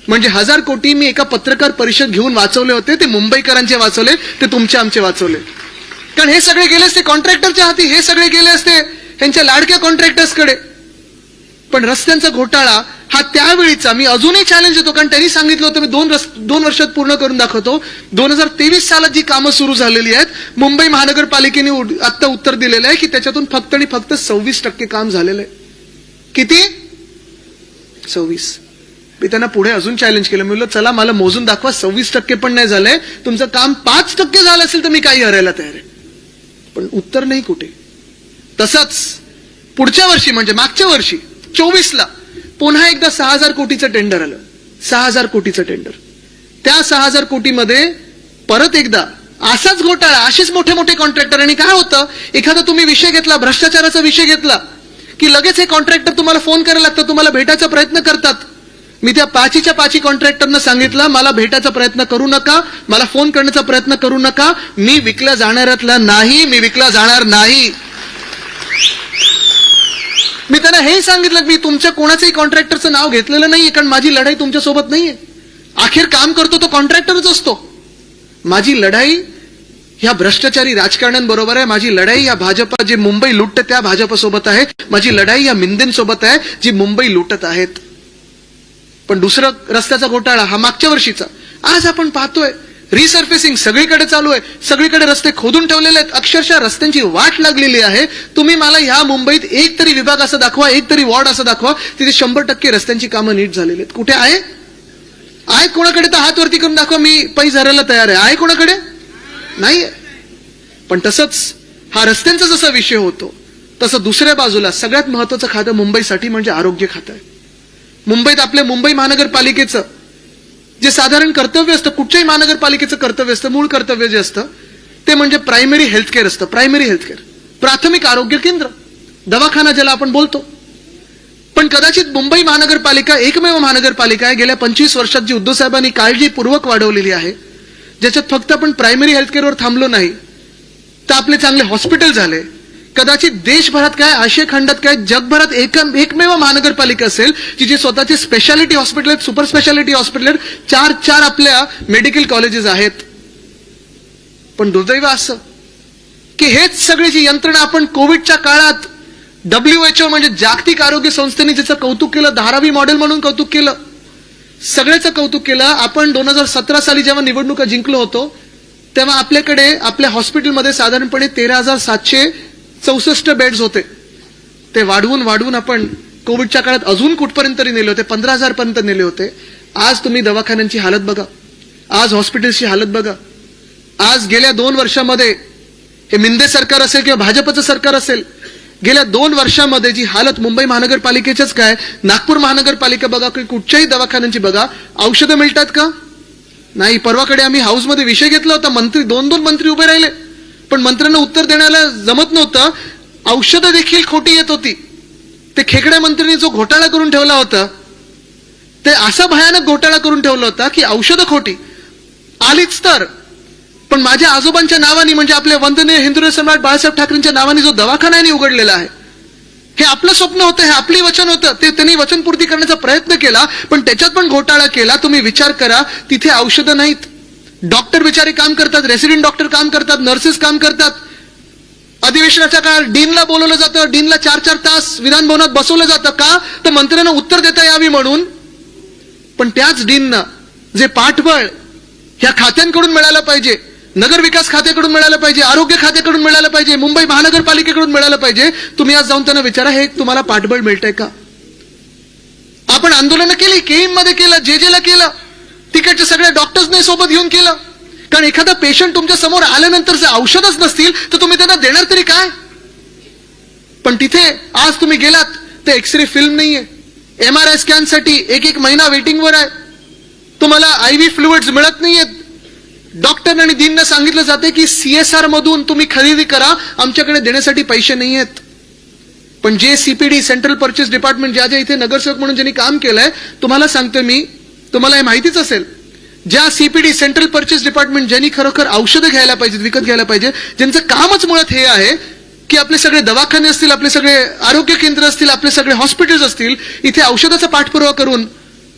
S1: म्हणजे 1000 कोटी मी एका पत्रकार परिषद घेऊन वाचवले होते. ते मुंबईकरांचे वाचवले, ते तुमचे आमचे वाचवले. कारण हे सगळे गेले असते कॉन्ट्रॅक्टरच्या हाती, हे सगळे गेले असते त्यांच्या लाडक्या कॉन्ट्रॅक्टर्सकडे. पण रस्त्यांचा घोटाळा हा त्यावेळीचा मी अजूनही चॅलेंज देतो, कारण त्यांनी सांगितलं होतं मी 2 वर्षात पूर्ण करून दाखवतो. 2023 सालात जी कामं सुरू झालेली आहेत, मुंबई महानगरपालिकेने आता उत्तर दिलेलं आहे की त्याच्यातून फक्त आणि फक्त 26% काम झालेलं आहे. किती? 26. मी त्यांना पुढे अजून चॅलेंज केलं. मी म्हणलं चला मला मोजून दाखवा, 26% पण नाही झालंय, तुमचं काम 5% झालं असेल तर मी काही हरायला तयार आहे. पण उत्तर नाही कुठे. तसंच पुढच्या वर्षी म्हणजे मागच्या वर्षी 24ला पुन्हा एकदा 6000 कोटीचं टेंडर आलं. 6000 कोटीचं टेंडर. त्या 6000 कोटीमध्ये परत एकदा असाच घोटाळा, असेच मोठे मोठे कॉन्ट्रॅक्टर. आणि काय होतं, एखादा तुम्ही विषय घेतला, भ्रष्टाचाराचा विषय घेतला की लगेच हे कॉन्ट्रॅक्टर तुम्हाला फोन करायला लागतं, तुम्हाला भेटायचा प्रयत्न करतात. मी त्या 5च्या कॉन्ट्रॅक्टरना सांगितलं मला भेटायचा प्रयत्न करू नका, मला फोन करण्याचा प्रयत्न करू नका, मी विकला जाणाऱ्यातला नाही, मी विकला जाणार नाही. मी त्यांना हे सांगितलं मी तुमच्या कोणाचंही कॉन्ट्रॅक्टरचं नाव घेतलेलं नाहीये, कारण माझी लढाई तुमच्यासोबत नाहीये. अखेर काम करतो तो कॉन्ट्रॅक्टरच असतो. माझी लढाई ह्या भ्रष्टाचारी राजकारण्यांबरोबर आहे. माझी लढाई या भाजपा जे मुंबई लुटते त्या भाजपसोबत आहे. माझी लढाई या मिंदेंसोबत आहे जी मुंबई लुटत आहेत. पण दुसरा रस्त्याचा घोटाळा हा मागच्या वर्षीचा. आज आपण पाहतोय रिसर्फेसिंग सगळीकडे चालू आहे, सगळीकडे रस्ते खोदून ठेवलेले आहेत, अक्षरशः रस्त्यांची वाट लागलेली आहे. तुम्ही मला ह्या मुंबईत एक तरी विभाग असं दाखवा, एक तरी वॉर्ड असं दाखवा तिथे 100% रस्त्यांची कामं नीट झालेली आहेत. कुठे आहे? आहे कोणाकडे तर हात वरती करून दाखवा, मी पैसे हरायला तयार आहे. आहे कोणाकडे? नाहीये. पण तसंच हा रस्त्यांचा जसा विषय होतो तसं दुसऱ्या बाजूला सगळ्यात महत्वाचं खातं मुंबईसाठी म्हणजे आरोग्य खातं आहे. मुंबईत आपल्या मुंबई महानगरपालिकेचं जे साधारण कर्तव्य असतं, कुठच्याही महानगरपालिकेचं कर्तव्य असतं, मूळ कर्तव्य जे असतं ते म्हणजे प्रायमरी हेल्थकेअर असतं. प्रायमरी हेल्थकेअर, प्राथमिक आरोग्य केंद्र, दवाखाना ज्याला आपण बोलतो. पण कदाचित मुंबई महानगरपालिका एकमेव महानगरपालिका आहे गेल्या 25 वर्षात जी उद्धव साहेबांनी काळजीपूर्वक वाढवलेली आहे, ज्याच्यात फक्त आपण प्रायमरी हेल्थकेअरवर थांबलो नाही तर आपले चांगले हॉस्पिटल झाले. कदाचित देशभरात काय, आशिया खंडात काय, जगभरात एकमेव महानगरपालिका असेल जी स्वतःचे स्पेशालिटी हॉस्पिटल आहेत, सुपर स्पेशालिटी हॉस्पिटल आहेत, 4 आपल्या मेडिकल कॉलेजेस आहेत. पण दुर्दैव असं की हेच सगळी जी यंत्रणा आपण कोविडच्या काळात WHO म्हणजे जागतिक आरोग्य संस्थेने ज्याचं कौतुक केलं, धारावी मॉडेल म्हणून कौतुक केलं, सगळ्याचं कौतुक केलं. आपण 2017 साली जेव्हा निवडणुका जिंकलो होतो तेव्हा आपल्याकडे आपल्या हॉस्पिटलमध्ये साधारणपणे 13,764 बेड्स होते. ते वाढवून आपण कोविडच्या काळात अजून कुठपर्यंत तरी नेले होते, 15,000 पर्यंत नेले होते. आज तुम्ही दवाखान्यांची हालत बघा, आज हॉस्पिटल्सची हालत बघा. आज गेल्या 2 वर्षामध्ये हे मिंदे सरकार असेल किंवा भाजपचं सरकार असेल, गेल्या 2 वर्षामध्ये जी हालत मुंबई महानगरपालिकेचंच काय, नागपूर महानगरपालिका बघा, कुठच्याही दवाखान्यांची बघा, औषधं मिळतात का? नाही. परवाकडे आम्ही हाऊसमध्ये विषय घेतला होता, मंत्री 2 मंत्री उभे राहिले, पण मंत्र्यांना उत्तर देण्याला जमत नव्हतं. औषधं देखील खोटी येत होती. ते खेकड्या मंत्र्यांनी जो घोटाळा करून ठेवला होता ते असा भयानक घोटाळा करून ठेवला होता की औषधं खोटी आलीच तर, पण माझ्या आजोबांच्या नावाने म्हणजे आपले वंदनीय हिंदू सम्राट बाळासाहेब ठाकरेंच्या नावाने जो दवाखाना आहे उघडलेला आहे, हे आपलं स्वप्न होतं, हे आपली वचन होतं, ते त्यांनी वचनपूर्ती करण्याचा प्रयत्न केला, पण त्याच्यात पण घोटाळा केला. तुम्ही विचार करा, तिथे औषधं नाहीत, डॉक्टर बिचारे काम करतात, रेसिडेंट डॉक्टर काम करतात, नर्सेस काम करतात. अधिवेशनाच्या काळात डीनला बोलवलं जातं, डीनला 4 तास विधान भवनात बसवलं जातं. का? तर मंत्र्यांना उत्तर देता यावी म्हणून. पण त्याच डीनना जे पाठबळ ह्या खात्यांकडून मिळालं पाहिजे, नगर विकास खात्याकडून मिळालं पाहिजे, आरोग्य खात्याकडून मिळालं पाहिजे, मुंबई महानगरपालिकेकडून मिळालं पाहिजे, तुम्ही आज जाऊन त्यांना विचारा हे तुम्हाला पाठबळ मिळतंय का? आपण आंदोलनं केली, केईम मध्ये केलं, जेजेला केलं, तिकडच्या सगळ्या डॉक्टर्सने सोबत घेऊन केलं. कारण एखादा पेशंट तुमच्या समोर आल्यानंतर जर औषधच नसतील तर तुम्ही त्यांना देणार तरी काय? पण तिथे आज तुम्ही गेलात तर एक्सरे फिल्म नाहीये, MRI स्कॅनसाठी 1 महिना वेटिंगवर आहे, तुम्हाला IV फ्लुइड्स मिळत नाहीयेत. डॉक्टर आणि डीनना सांगितलं जाते की CSR मधून तुम्ही खरेदी करा, आमच्याकडे देण्यासाठी पैसे नाही आहेत. पण जे CPD सेंट्रल पर्चेस डिपार्टमेंट ज्या इथे नगरसेवक म्हणून ज्यांनी काम केलंय, तुम्हाला सांगतो मी, तुम्हाला हे माहितीच असेल, ज्या CPD सेंट्रल पर्चेस डिपार्टमेंट ज्यांनी खरोखर औषधं घ्यायला पाहिजेत, विकत घ्यायला पाहिजे, ज्यांचं कामच मुळात हे आहे की आपले सगळे दवाखाने असतील, आपले सगळे आरोग्य केंद्र असतील, आपले सगळे हॉस्पिटल्स असतील, इथे औषधाचा पाठपुरावा करून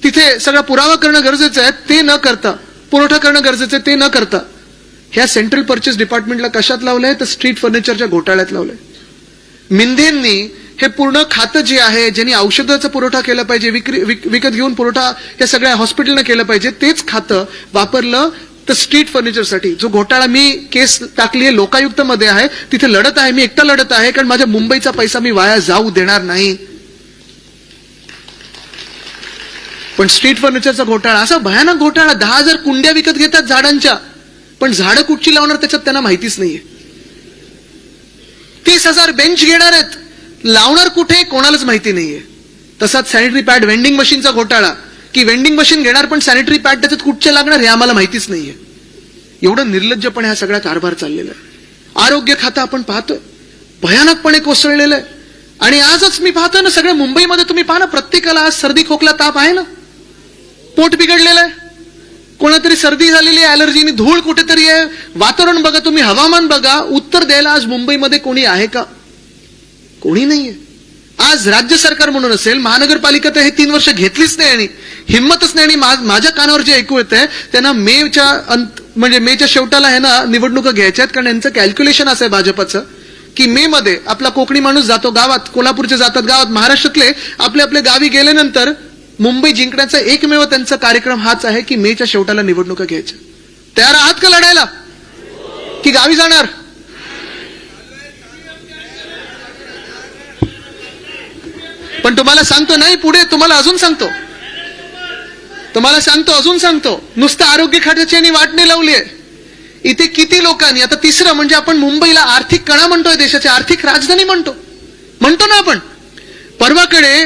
S1: तिथे सगळा पुरावा करणं गरजेचं आहे. ते न करता, पुरवठा करणं गरजेचं आहे, ते न करता ह्या सेंट्रल पर्चेस डिपार्टमेंटला कशात लावलंय तर स्ट्रीट फर्निचरच्या घोटाळ्यात लावलंय. मिंदेंनी हे पूर्ण खातं जे आहे, ज्यांनी औषधाचा पुरवठा केला पाहिजे, विकत घेऊन पुरवठा या सगळ्या हॉस्पिटलनं केलं पाहिजे, तेच खातं वापरलं तर स्ट्रीट फर्निचरसाठी. जो घोटाळा मी केस टाकली आहे लोकायुक्त मध्ये आहे, तिथे लढत आहे, मी एकटा लढत आहे, कारण माझ्या मुंबईचा पैसा मी वाया जाऊ देणार नाही. पण स्ट्रीट फर्निचरचा घोटाळा, असा भयानक घोटाळा, 10,000 कुंड्या विकत घेतात झाडांच्या, पण झाडं कुठची लावणार त्याच्यात त्यांना माहितीच नाहीये. 30,000 बेंच घेणार आहेत, लावणार कुठे कोणालाच माहिती नाहीये. तसाच सॅनिटरी पॅड वेंडिंग मशीनचा घोटाळा, की वेंडिंग मशीन घेणार पण सॅनिटरी पॅड त्याच्यात कुठचे लागणार हे आम्हाला माहितीच नाहीये. एवढं निर्लज्जपणे हा सगळा कारभार चाललेला आहे. आरोग्य खातं आपण पाहतोय भयानकपणे कोसळलेलं आहे. आणि आजच मी पाहतोय ना, सगळ्या मुंबईमध्ये तुम्ही पाहा ना, प्रत्येकाला आज सर्दी खोकला ताप आहे ना, पोट बिघडलेलं आहे, कोणातरी सर्दी झालेली आहे, अलर्जीनी, धूळ कुठेतरी आहे. वातावरण बघा तुम्ही, हवामान बघा, उत्तर द्यायला आज मुंबईमध्ये कोणी आहे का? कोणी नाहीये. आज राज्य सरकार म्हणून असेल, महानगरपालिका तर हे 3 वर्ष घेतलीच नाही आणि हिंमतच नाही. आणि माझ्या कानावर जे ऐकू येतंय त्यांना मेच्या शेवटाला आहे ना निवडणुका घ्यायच्यात, कारण यांचं कॅल्क्युलेशन असं आहे भाजपचं की मे मध्ये आपला कोकणी माणूस जातो गावात, कोल्हापूरचे जातात गावात, महाराष्ट्रातले आपल्या गावी गेल्यानंतर मुंबई जिंकण्याचा एकमेव त्यांचा कार्यक्रम हाच आहे की मेच्या शेवटाला निवडणुका घ्यायच्या. तयार आहात का लढायला की गावी जाणार? पण तुम्हाला सांगतो नाही, पुढे तुम्हाला अजून सांगतो, अजून सांगतो, नुसतं आरोग्य खात्याची आणि वाटणी लावली आहे. इथे किती लोकांनी, आता तिसरं म्हणजे आपण मुंबईला आर्थिक कणा म्हणतोय, देशाची आर्थिक राजधानी म्हणतो ना आपण. परवाकडे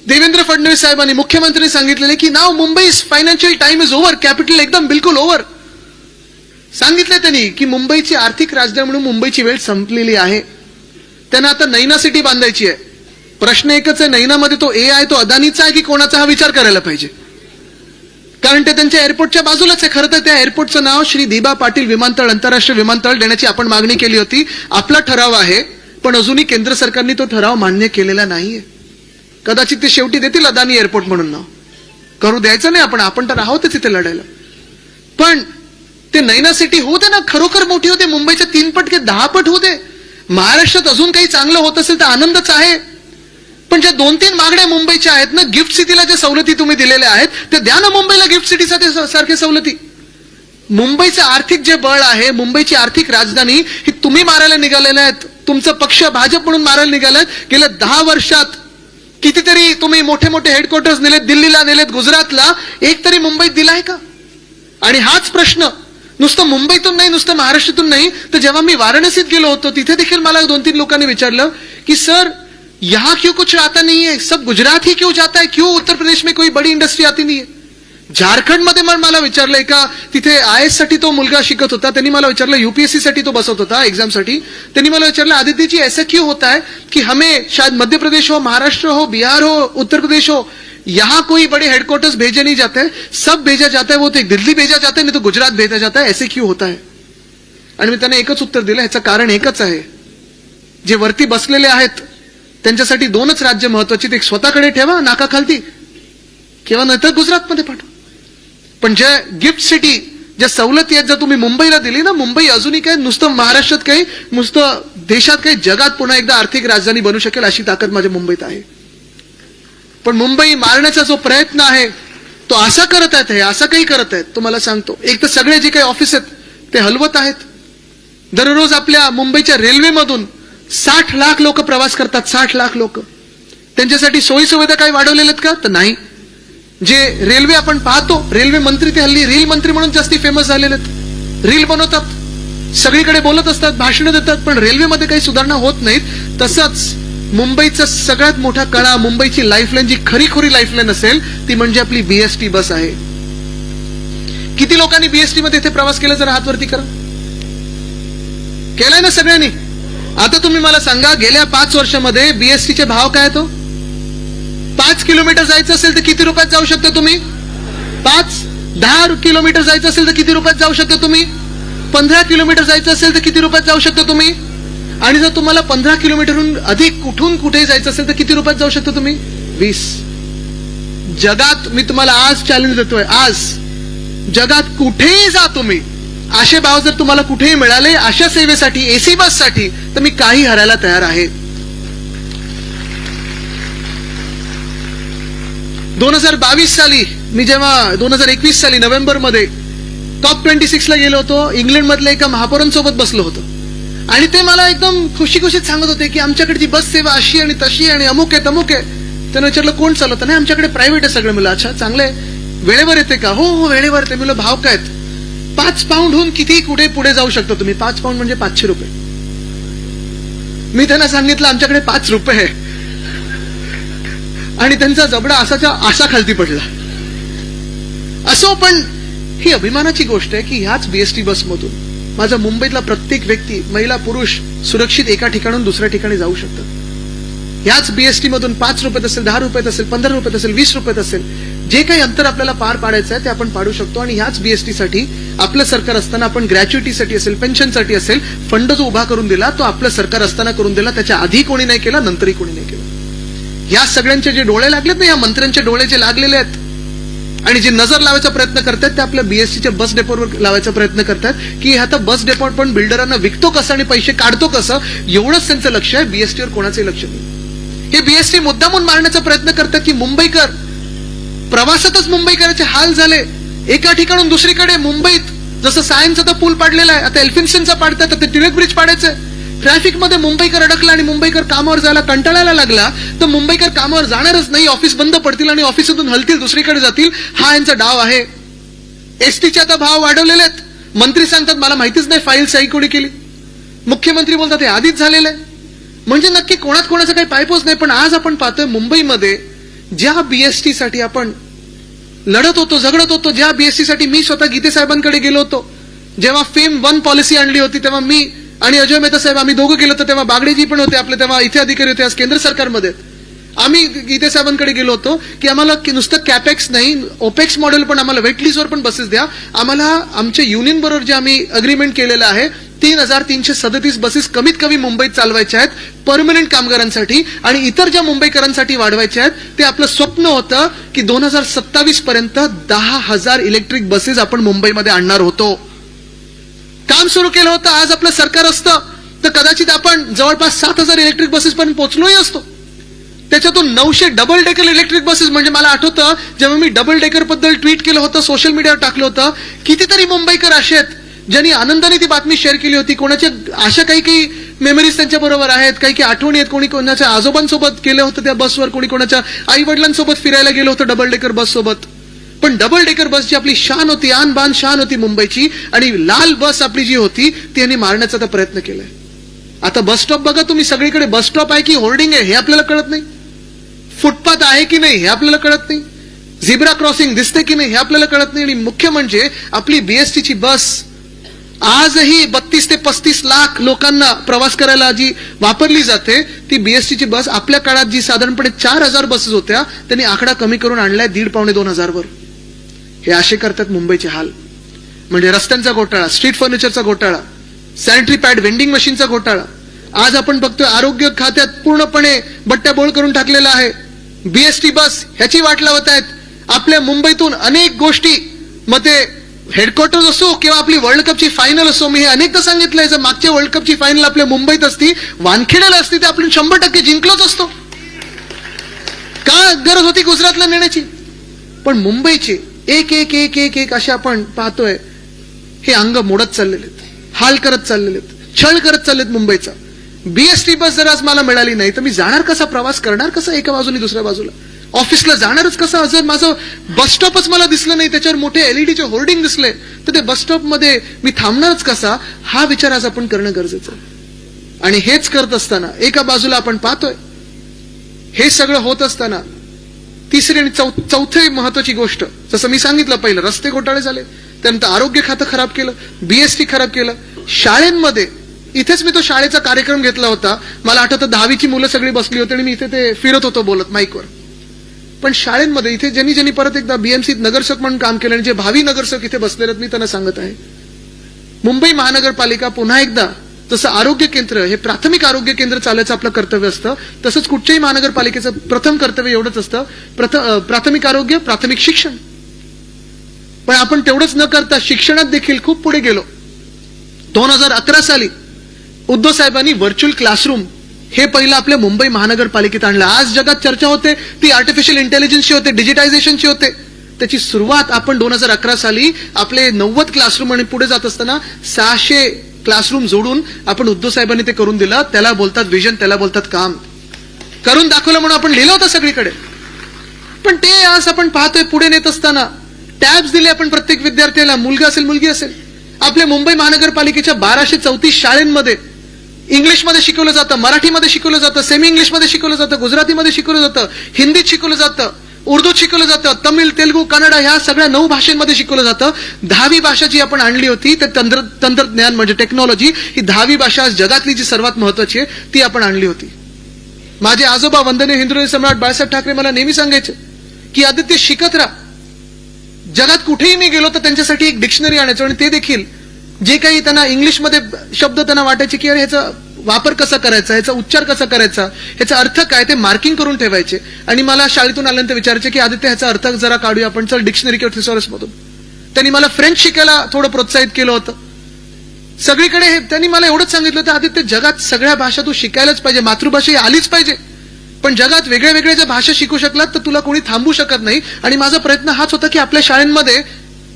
S1: देवेंद्र फडणवीस साहेबांनी, मुख्यमंत्र्यांनी सांगितलेले की नाव Mumbai financial time is over, capital एकदम बिलकुल ओव्हर. सांगितले त्यांनी की मुंबईची आर्थिक राजधानी म्हणून मुंबईची वेळ संपलेली आहे. त्यांना आता नैना सिटी बांधायची आहे. प्रश्न एकच आहे, नैनामध्ये तो ए आहे तो अदानीचा आहे की कोणाचा, हा विचार करायला पाहिजे. कारण ते त्यांच्या एअरपोर्टच्या बाजूलाच आहे. खरं तर त्या एअरपोर्टचं नाव श्री दिबा पाटील विमानतळ, आंतरराष्ट्रीय विमानतळ देण्याची आपण मागणी केली होती. आपला ठराव आहे, पण अजूनही केंद्र सरकारने तो ठराव मान्य केलेला नाहीये. कदाचित ते शेवटी देतील अदानी एअरपोर्ट म्हणून नाव. करू द्यायचं नाही आपण तर आहोतच इथे लढायला. पण ते नैना सिटी होऊ दे ना, खरोखर मोठी होते, मुंबईच्या 3 पट की 10 पट होऊ दे. महाराष्ट्रात अजून काही चांगलं होत असेल तर आनंदच आहे. पण ज्या 2-3 मागण्या मुंबईच्या आहेत ना, गिफ्ट सिटीला ज्या सवलती तुम्ही दिलेल्या आहेत ते द्या ना मुंबईला गिफ्ट सिटी सारख्या सवलती. मुंबईचं आर्थिक जे बळ आहे, मुंबईची आर्थिक राजधानी ही तुम्ही मारायला निघालेल्या आहेत. तुमचा पक्ष भाजप म्हणून मारायला निघालात. गेल्या 10 वर्षात कितीतरी तुम्ही मोठे मोठे हेडक्वार्टर्स नेलेत, दिल्लीला नेलेत, गुजरातला, एक तरी मुंबईत दिलाय का? आणि हाच प्रश्न नुसतं मुंबईतून नाही, नुसतं महाराष्ट्रातून नाही, तर जेव्हा मी वाराणसीत गेलो होतो तिथे देखील मला 2-3 लोकांनी विचारलं की सर यहाँ क्यों कुछ आता नहीं है, सब गुजरात ही क्यों जाता है, क्यों उत्तर प्रदेश में कोई बड़ी इंडस्ट्री आती नहीं है. झारखंड मध्ये मला विचारलं, एका तिथे IAS साठी तो मुलगा शिकत होता, त्यांनी मला विचारलं, UPSC साठी तो बसत होता एक्झाम साठी, त्यांनी मला विचारलं आदित्य जी ऐसा क्यों होता है कि हमें शायद मध्य प्रदेश हो, महाराष्ट्र हो, बिहार हो, उत्तर प्रदेश हो, यहाँ कोई बड़े हेडक्वार्टर्स भेजे नहीं जाते, सब भेजा जाता है वो तो एक दिल्ली भेजा जाता है, नहीं तो गुजरात भेजा जाता है, ऐसे क्यों होता है. आणि मी त्यांना एकच उत्तर दिलं, ह्याचं कारण एकच आहे, जे वरती बसलेले आहेत त्यांच्यासाठी 2च राज्य महत्वाची, एक स्वतःकडे ठेवा नाकाखालती किंवा नंतर गुजरातमध्ये पाठवा. पण ज्या गिफ्ट सिटी, ज्या सवलती आहेत, जर तुम्ही मुंबईला दिली ना, मुंबई अजूनही काय नुसतं महाराष्ट्रात काही, नुसतं देशात काही, जगात पुन्हा एकदा आर्थिक राजधानी बनू शकेल अशी ताकद माझ्या मुंबईत आहे. पण मुंबई मारण्याचा जो प्रयत्न आहे तो असा करत आहेत, हे असं काही करत आहेत, तुम्हाला सांगतो. एक तर सगळे जे काही ऑफिस आहेत ते हलवत आहेत. दररोज आपल्या मुंबईच्या रेल्वेमधून 60 लाख लोक प्रवास करतात, 60 लाख लोक. त्यांच्यासाठी सोयी सुविधा काही वाढवलेल्या आहेत का? तर नाही. जे रेल्वे आपण पाहतो, रेल्वे मंत्री ते हल्ली रील मंत्री म्हणून जास्ती फेमस झालेले आहेत. रील बनवतात, सगळीकडे बोलत असतात, भाषणं देतात, पण रेल्वेमध्ये काही सुधारणा होत नाहीत. तसंच मुंबईचा सगळ्यात मोठा कळा, मुंबईची लाईफलाईन, जी खरीखुरी लाईफलाईन असेल ती म्हणजे आपली BST बस आहे. किती लोकांनी BST मध्ये इथे प्रवास केला, जरा हात वरती करा. केलाय ना सगळ्यांनी? आता तुम्ही मला सांगा, गेल्या 5 वर्षामध्ये BSTचे भाव काय तो? 5 किलोमीटर जायचं असेल तर किती रुपयात जाऊ शकता तुम्ही? 10 किलोमीटर जायचं असेल तर किती रुपयात जाऊ शकता तुम्ही? 15 किलोमीटर जायचं असेल तर किती रुपयात जाऊ शकता तुम्ही? आणि जर तुम्हाला 15 किलोमीटरहून अधिक कुठून कुठे जायचं असेल तर किती रुपयात जाऊ शकता तुम्ही? 20. जगात मी तुम्हाला आज चॅलेंज देतोय, आज जगात कुठेही जा तुम्ही, असे भाव जर तुम्हाला कुठेही मिळाले अशा सेवेसाठी, AC बससाठी, तर मी काही हरायला तयार आहे. 2022 साली मी जेव्हा 2021 साली नोव्हेंबरमध्ये टॉप 26 ला गेलो होतो, इंग्लंड मधल्या एका महापौरांसोबत बसलो होतो. आणि ते मला एकदम खुशीखुशीत सांगत होते की आमच्याकडची बस सेवा अशी आणि तशी आणि अमुक आहे तमुक आहे. त्यानं विचारलं कोण चालवतं? नाही, आमच्याकडे प्रायव्हेट आहे सगळं. मला अच्छा चांगलं आहे. वेळेवर येते का? हो हो वेळेवर येते. मला भाव काय? 5 पाऊंडहून किती कुठे पुढे जाऊ शकता तुम्ही? 5 पाऊंड म्हणजे 500 रुपये. मी त्यांना सांगितलं आमच्याकडे 5 रुपये आहे. आणि त्यांचा जबडा असा खालती पडला. असो, पण ही अभिमानाची गोष्ट आहे की ह्याच BST बसमधून माझा मुंबईतला प्रत्येक व्यक्ती, महिला पुरुष, सुरक्षित एका ठिकाणून दुसऱ्या ठिकाणी जाऊ शकतात. ह्याच BST मधून 5 रुपयात असेल, 10 रुपयात असेल, 15 रुपयात असेल, 20 रुपयात असेल, जे काही अंतर आपल्याला पार पाडायचं आहे ते आपण पाडू शकतो. आणि ह्याच BST साठी आपलं सरकार असताना आपण ग्रॅच्युटीसाठी असेल, पेन्शनसाठी असेल, फंड जो उभा करून दिला तो आपलं सरकार असताना करून दिला. त्याच्या आधी कोणी नाही केला, नंतरही कोणी नाही केला. या सगळ्यांचे जे डोळे लागलेत ना, या मंत्र्यांचे डोळे जे लागलेले आहेत आणि जे नजर लावायचा प्रयत्न करतात ते आपल्या BSTच्या बस डेपोवर लावायचा प्रयत्न करतात की आता बस डेपो पण बिल्डरांना विकतो कसं आणि पैसे काढतो कसं, एवढंच त्यांचं लक्ष आहे. BSTवर कोणाचंही लक्ष नाही. हे BST मुद्दामून मारण्याचा प्रयत्न करतात की मुंबईकर प्रवासातच मुंबईकरांचे हाल झाले. एका ठिकाणून दुसरीकडे मुंबईत जसं सायन्स आता पूल पाडलेला आहे, आता एल्फिन्स्टनचा पाडतात, आता टिळक ब्रिज पाडायचंय. ट्रॅफिकमध्ये मुंबईकर अडकला आणि मुंबईकर कामावर जायला कंटाळायला लागला तर मुंबईकर कामावर जाणारच नाही. ऑफिस बंद पडतील आणि ऑफिसातून हलतील, दुसरीकडे जातील. हा यांचा डाव आहे. STचे आता भाव वाढवलेले आहेत. मंत्री सांगतात मला माहितीच नाही फाईल सही कोणी केली. मुख्यमंत्री बोलतात हे आधीच झालेलं आहे. म्हणजे नक्की कोणात कोणाचा काही पायपोच नाही. पण आज आपण पाहतोय मुंबईमध्ये ज्या BST साठी आपण लढत होतो, झगडत होतो, ज्या BST साठी मी स्वतः गीते साहेबांकडे गेलो होतो, जेव्हा फेम 1 पॉलिसी आणली होती तेव्हा मी आणि अजय मेहता साहेब आम्ही दोघं गेलो होतो. तेव्हा बागडेजी पण होते आपले, तेव्हा इथे अधिकारी होते, आज केंद्र सरकारमध्ये. आम्ही गीते साहेबांकडे गेलो होतो की आम्हाला नुसतं कॅपेक्स नाही, ओपेक्स मॉडेल पण आम्हाला वेटलिस्टवर पण बसेस द्या. आम्हाला आमच्या युनियन बरोबर जे आम्ही अग्रीमेंट केलेलं आहे 3,337 बसेस कमीत कमी मुंबईत चालवायच्या आहेत परमनंट कामगारांसाठी, आणि इतर ज्या मुंबईकरांसाठी वाढवायच्या आहेत. ते आपलं स्वप्न होतं की 2027 पर्यंत 10,000 इलेक्ट्रिक बसेस आपण मुंबईमध्ये आणणार होतो. काम सुरू केलं होतं. आज आपलं सरकार असतं तर कदाचित आपण जवळपास 7,000 इलेक्ट्रिक बसेस पर्यंत पोहोचलोही असतो. त्याच्यातून 900 डबल डेकर इलेक्ट्रिक बसेस. म्हणजे मला आठवतं जेव्हा मी डबल डेकर बद्दल ट्विट केलं होतं, सोशल मीडियावर टाकलं होतं, कितीतरी मुंबईकर असे आहेत ज्यांनी आनंदाने ती बातमी शेअर केली होती. कोणाच्या अशा काही मेमरीज त्यांच्या बरोबर आहेत, काही आठवणी आहेत. कोणी कोणाच्या आजोबांसोबत गेलं होतं त्या बसवर, कोणी कोणाच्या आई वडिलांसोबत फिरायला गेलं होतं डबल डेकर बस सोबत. पण डबल डेकर बस जी आपली शान होती, आन बान शान होती मुंबईची, आणि लाल बस आपली जी होती ती यांनी मारण्याचा आता प्रयत्न केलाय. आता बस स्टॉप बघा तुम्ही, सगळीकडे बस स्टॉप आहे की होर्डिंग आहे हे आपल्याला कळत नाही. फुटपाथ आहे की नाही हे आपल्याला कळत नाही. झिब्रा क्रॉसिंग दिसते की नाही हे आपल्याला कळत नाही. आणि मुख्य म्हणजे आपली बीएसटीची बस आजही 32 ते 35 लाख लोकांना प्रवास करायला जी वापरली जाते ती बीएसटीची बस आपल्या काळात जी साधारणपणे 4,000 बसेस होत्या त्यांनी आकडा कमी करून आणलाय 1,500-2,000 वर. हे असे करतात मुंबईचे हाल. म्हणजे रस्त्यांचा घोटाळा, स्ट्रीट फर्निचरचा घोटाळा, सॅनिटरी पॅड वेंडिंग मशीनचा घोटाळा. आज आपण बघतोय आरोग्य खात्यात पूर्णपणे बट्ट्याबोळ करून टाकलेला आहे. बीएसटी बस ह्याची वाट लावत आहेत. आपल्या मुंबईतून अनेक गोष्टी, मग ते हेडक्वार्टर्स असो किंवा आपली वर्ल्ड कपची फायनल असो, मी हे अनेकदा सांगितलंय, जर मागच्या वर्ल्ड कपची फायनल आपल्या मुंबईत असती, वानखेड्याला असती, ते आपण 100% जिंकलोच असतो. का गरज होती गुजरातला नेण्याची? पण मुंबईचे एक एक एक एक एक असे आपण पाहतोय हे अंग मोडत चाललेले आहेत, हाल करत चाललेले आहेत, छळ करत चाललेत मुंबईचा. बीएसटी बस जर आज मला मिळाली नाही तर मी जाणार कसा, प्रवास करणार कसा एका बाजूने दुसऱ्या बाजूला, ऑफिसला जाणारच कसा? जर माझं बस स्टॉपच मला दिसलं नाही, त्याच्यावर मोठे एलईडीचे होर्डिंग दिसले, तर ते बस स्टॉप मध्ये मी थांबणारच कसा? हा विचार आज आपण करणं गरजेचं आहे. आणि हेच करत असताना एका बाजूला आपण पाहतोय हे सगळं होत असताना तिसरी आणि चौथी महत्वाची गोष्ट, जसं मी सांगितलं पहिलं, रस्ते घोटाळे झाले, त्यानंतर आरोग्य खातं खराब केलं, बीएसटी खराब केलं. शाळेंमध्ये, इथेच मी तो शाळेचा कार्यक्रम घेतला होता, मला आठवतं 10वीची मुलं सगळी बसली होती आणि मी इथे ते फिरत होतो बोलत माईकवर. पण शाळेंमध्ये इथे ज्यांनी परत एकदा बीएमसीत नगरसेवक म्हणून काम केलं आणि जे भावी नगरसेवक इथे बसलेले आहेत, मी त्यांना सांगत आहे, मुंबई महानगरपालिका पुन्हा एकदा जसं आरोग्य केंद्र हे प्राथमिक आरोग्य केंद्र चालायचं आपलं कर्तव्य असतं, तसंच कुठच्याही महानगरपालिकेचं प्रथम कर्तव्य एवढंच असतं, प्राथमिक आरोग्य, प्राथमिक शिक्षण. पण आपण तेवढंच न करता शिक्षणात देखील खूप पुढे गेलो. 2011 साली उद्धव साहेबांनी व्हर्च्युअल क्लासरूम हे पहिलं आपल्या मुंबई महानगरपालिकेत आणलं. आज जगात चर्चा होते ती आर्टिफिशियल इंटेलिजन्सची होते, डिजिटायझेशनची होते. त्याची सुरुवात आपण 2011 साली आपले 90 क्लासरूम आणि पुढे जात असताना 600 क्लासरूम जोडून आपण उद्धव साहेबांनी ते करून दिलं. त्याला बोलतात विजन, त्याला बोलतात काम. करून दाखवलं म्हणून आपण लिहिलं होतं सगळीकडे. पण ते आज आपण पाहतोय पुढे नेत असताना टॅब्स दिले आपण प्रत्येक विद्यार्थ्याला, मुलगा असेल मुलगी असेल. आपल्या मुंबई महानगरपालिकेच्या 1234 शाळांमध्ये इंग्लिशमध्ये शिकवलं जातं, मराठीमध्ये शिकवलं जातं, सेमी इंग्लिशमध्ये शिकवलं जातं, गुजरातीमध्ये शिकवलं जातं, हिंदीत शिकवलं जातं, उर्दूत शिकवलं जातं, तमिळ, तेलुगू, कन्नड ह्या सगळ्या 9 भाषांमध्ये शिकवलं जातं. 10वी भाषा जी आपण आणली होती ते तंत्रज्ञान म्हणजे टेक्नॉलॉजी, ही 10वी भाषा जगातली जी सर्वात महत्वाची आहे ती आपण आणली होती. माझे आजोबा वंदनीय हिंदुराव सम्राट बाळासाहेब ठाकरे मला नेहमी सांगायचे की आदित्य शिकत राहा. जगात कुठेही मी गेलो तर त्यांच्यासाठी एक डिक्शनरी आणायचो आणि ते देखील जे काही त्यांना इंग्लिशमध्ये शब्द त्यांना वाटायचे की अरे ह्याचा वापर कसा करायचा, ह्याचा उच्चार कसा करायचा, ह्याचा अर्थ काय, ते मार्किंग करून ठेवायचे. आणि मला शाळेतून आल्यानंतर विचारायचे की आदित्य ह्याचा अर्थ जरा काढूया आपण, चल डिक्शनरी किंवा थिसॉरस मधून. त्यांनी मला फ्रेंच शिकायला थोडं प्रोत्साहित केलं होतं. सगळीकडे त्यांनी मला एवढंच सांगितलं होतं, आदित्य जगात सगळ्या भाषा तू शिकायलाच पाहिजे, मातृभाषा ही आलीच पाहिजे. पण जगात वेगळ्या वेगळ्या ज्या भाषा शिकू शकलात तर तुला कोणी थांबू शकत नाही. आणि माझा प्रयत्न हाच होता की आपल्या शाळांमध्ये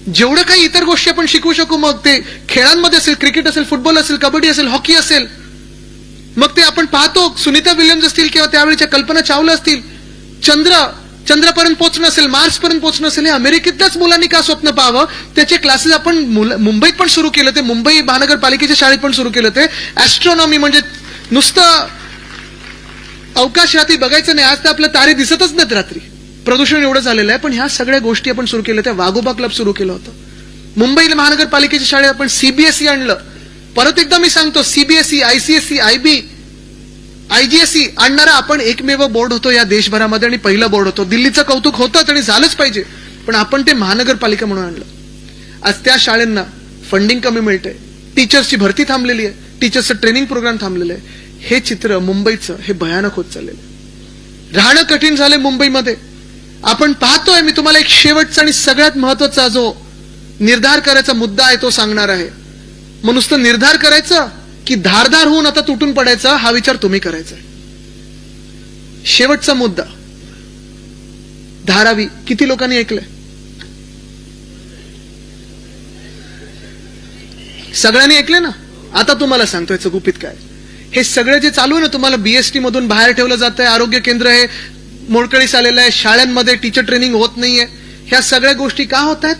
S1: जेवढं काही इतर गोष्टी आपण शिकू शकू, मग ते खेळांमध्ये असेल, क्रिकेट असेल, फुटबॉल असेल, कबड्डी असेल, हॉकी असेल, मग ते आपण पाहतो सुनीता विल्यम्स असतील किंवा त्यावेळीच्या कल्पना चावला असतील, चंद्रापर्यंत पोहोचणं असेल, मार्सपर्यंत पोहोचणं असेल, हे अमेरिकेतल्याच मुलांनी का स्वप्न पाहावं? त्याचे क्लासेस आपण मुंबईत पण सुरू केलं, ते मुंबई महानगरपालिकेच्या शाळेत पण सुरू केलं. ते ऍस्ट्रॉनॉमी म्हणजे नुसतं अवकाश रात्री बघायचं नाही. आज तर आपले तारे दिसतच नाहीत रात्री, प्रदूषण एवढं झालेलं आहे. पण ह्या सगळ्या गोष्टी आपण सुरू केल्या. त्या वाघोबा क्लब सुरू केलं होतं. मुंबई महानगरपालिकेच्या शाळेत आपण सीबीएसई आणलं. परत एकदा मी सांगतो, सीबीएसई, आयसीएसई, आयबी IGSE आणणारा आपण एकमेव बोर्ड होतो या देशभरामध्ये आणि पहिलं बोर्ड होतो. दिल्लीचं कौतुक होतं आणि झालंच पाहिजे, पण आपण ते महानगरपालिका म्हणून आणलं. आज त्या शाळांना फंडिंग कमी मिळते, टीचर्सची भरती थांबलेली आहे, टीचर्सचं ट्रेनिंग प्रोग्राम थांबलेलं आहे. हे चित्र मुंबईचं हे भयानक होत चाललेलं आहे. राहणं कठीण झालंय मुंबईमध्ये. आपण पाहतोय, मी तुम्हाला एक शेवटचा आणि सगळ्यात महत्वाचा जो निर्धार करायचा मुद्दा आहे तो सांगणार आहे. मग नुसतं निर्धार करायचं की धारदार होऊन आता तुटून पडायचा, हा विचार तुम्ही करायचा आहे. शेवटचा मुद्दा धारावी. किती लोकांनी ऐकलंय? सगळ्यांनी ऐकले ना? आता तुम्हाला सांगतो याचं गुपित काय. हे सगळं जे चालू आहे ना, तुम्हाला BST मधून बाहेर ठेवलं जात आहे, आरोग्य केंद्र हे मोडकळीस आलेलं आहे, शाळांमध्ये टीचर ट्रेनिंग होत नाहीये, ह्या सगळ्या गोष्टी का होत आहेत?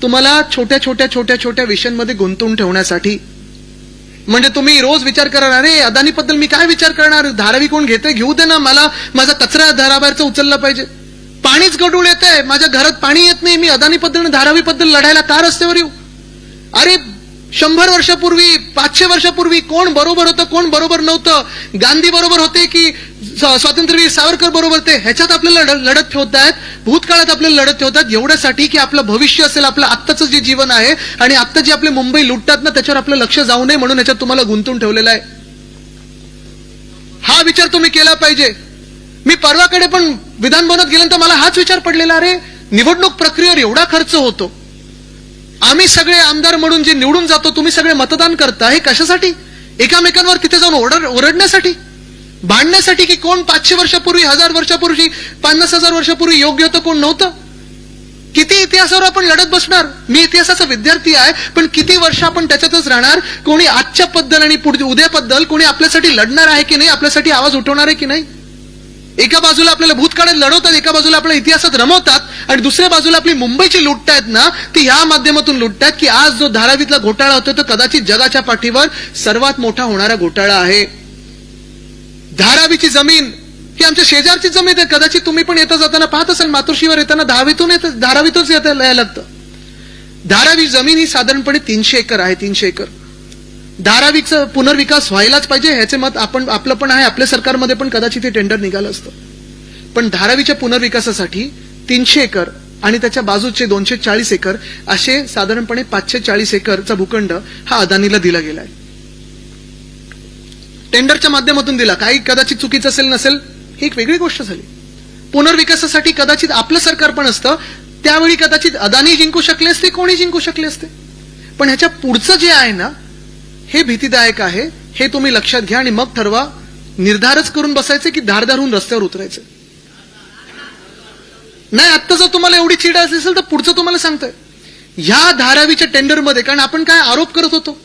S1: तुम्हाला छोट्या छोट्या छोट्या छोट्या विषयांमध्ये गुंतवून ठेवण्यासाठी. म्हणजे तुम्ही रोज विचार करणार, अरे अदानीबद्दल मी काय विचार करणार, धारावी कोण घेते, घेऊ दे ना, मला माझा कचरा धाराबाहेरचा उचलला पाहिजे. पाणीच गढूळ येतंय, माझ्या घरात पाणी येत नाही, मी अदानीबद्दल धारावीबद्दल लढायला का रस्त्यावर येऊ? अरे 100 वर्षापूर्वी, 500 वर्षापूर्वी कोण बरोबर होतं, कोण बरोबर नव्हतं, गांधी बरोबर होते की स्वातंत्र्यवीर सावरकर बरोबर ते, ह्याच्यात आपल्याला लढत ठेवतायत, भूतकाळात आपल्याला लढत ठेवतात एवढ्यासाठी की आपलं भविष्य असेल, आपलं आत्ताचं जे जीवन आहे आणि आत्ता जे आपले मुंबई लुटतात ना, त्याच्यावर आपलं लक्ष जाऊ नये म्हणून ह्याच्यात तुम्हाला गुंतून ठेवलेलं आहे. हा विचार तुम्ही केला पाहिजे. मी परवाकडे पण विधान भवनात गेल्यानंतर मला हाच विचार पडलेला, अरे निवडणूक प्रक्रियेवर एवढा खर्च होतो, आम्ही सगळे आमदार म्हणून जे निवडून जातो, तुम्ही सगळे मतदान करता, हे कशासाठी? एकामेकांवर तिथे जाऊन ओरडण्यासाठी, भांडण्यासाठी की कोण 500 वर्षापूर्वी, 1000 वर्षापूर्वी, 50,000 वर्षापूर्वी योग्य होतं, कोण नव्हतं? किती इतिहासावर आपण लढत बसणार? मी इतिहासाचा विद्यार्थी आहे, पण किती वर्ष आपण त्याच्यातच राहणार? कोणी आजच्या बद्दल आणि उद्याबद्दल कोणी आपल्यासाठी लढणार आहे की नाही, आपल्यासाठी आवाज उठवणार आहे की नाही? एका बाजूला आपल्याला भूतकाळात लढवतात, एका बाजूला आपल्या इतिहासात रमवतात, आणि दुसऱ्या बाजूला आपली मुंबईची लुटतायत ना, ती ह्या माध्यमातून लुटतायत की आज जो धारावीतला घोटाळा होतो तो कदाचित जगाच्या पाठीवर सर्वात मोठा होणारा घोटाळा आहे. धारावीची जमीन ही आमच्या शेजारची जमीन आहे. कदाचित तुम्ही पण येता जाताना पाहत असाल, मातोश्रीवर येताना धारावीतूनच यायला लागतं. धारावी जमीन ही साधारणपणे 300 एकर आहे. 300 एकर. धारावीचा पुनर्विकास व्हायलाच पाहिजे, ह्याचे मत आपलं पण आहे. आपल्या सरकारमध्ये पण कदाचित हे टेंडर निघालं असतं. पण धारावीच्या पुनर्विकासासाठी 300 एकर आणि त्याच्या बाजूचे 240 एकर असे साधारणपणे 540 एकरचा भूखंड हा अदानीला दिला गेलाय. टेंडरच्या माध्यमातून दिला. काही कदाचित चुकीचं असेल नसेल ही एक वेगळी गोष्ट झाली. पुनर्विकासासाठी कदाचित आपलं सरकार पण असतं, त्यावेळी कदाचित अदानी जिंकू शकले असते, कोणी जिंकू शकले असते. पण ह्याच्या पुढचं जे आहे ना, हे भीतीदायक आहे. हे तुम्ही लक्षात घ्या आणि मग ठरवा. निर्धारच करून बसायचे की धारदारून रस्त्यावर उतरायचं नाही. आत्ता जर तुम्हाला एवढी चिड असेल तर पुढचं तुम्हाला सांगतोय. ह्या धारावीच्या टेंडरमध्ये, कारण आपण काय आरोप करत होतो,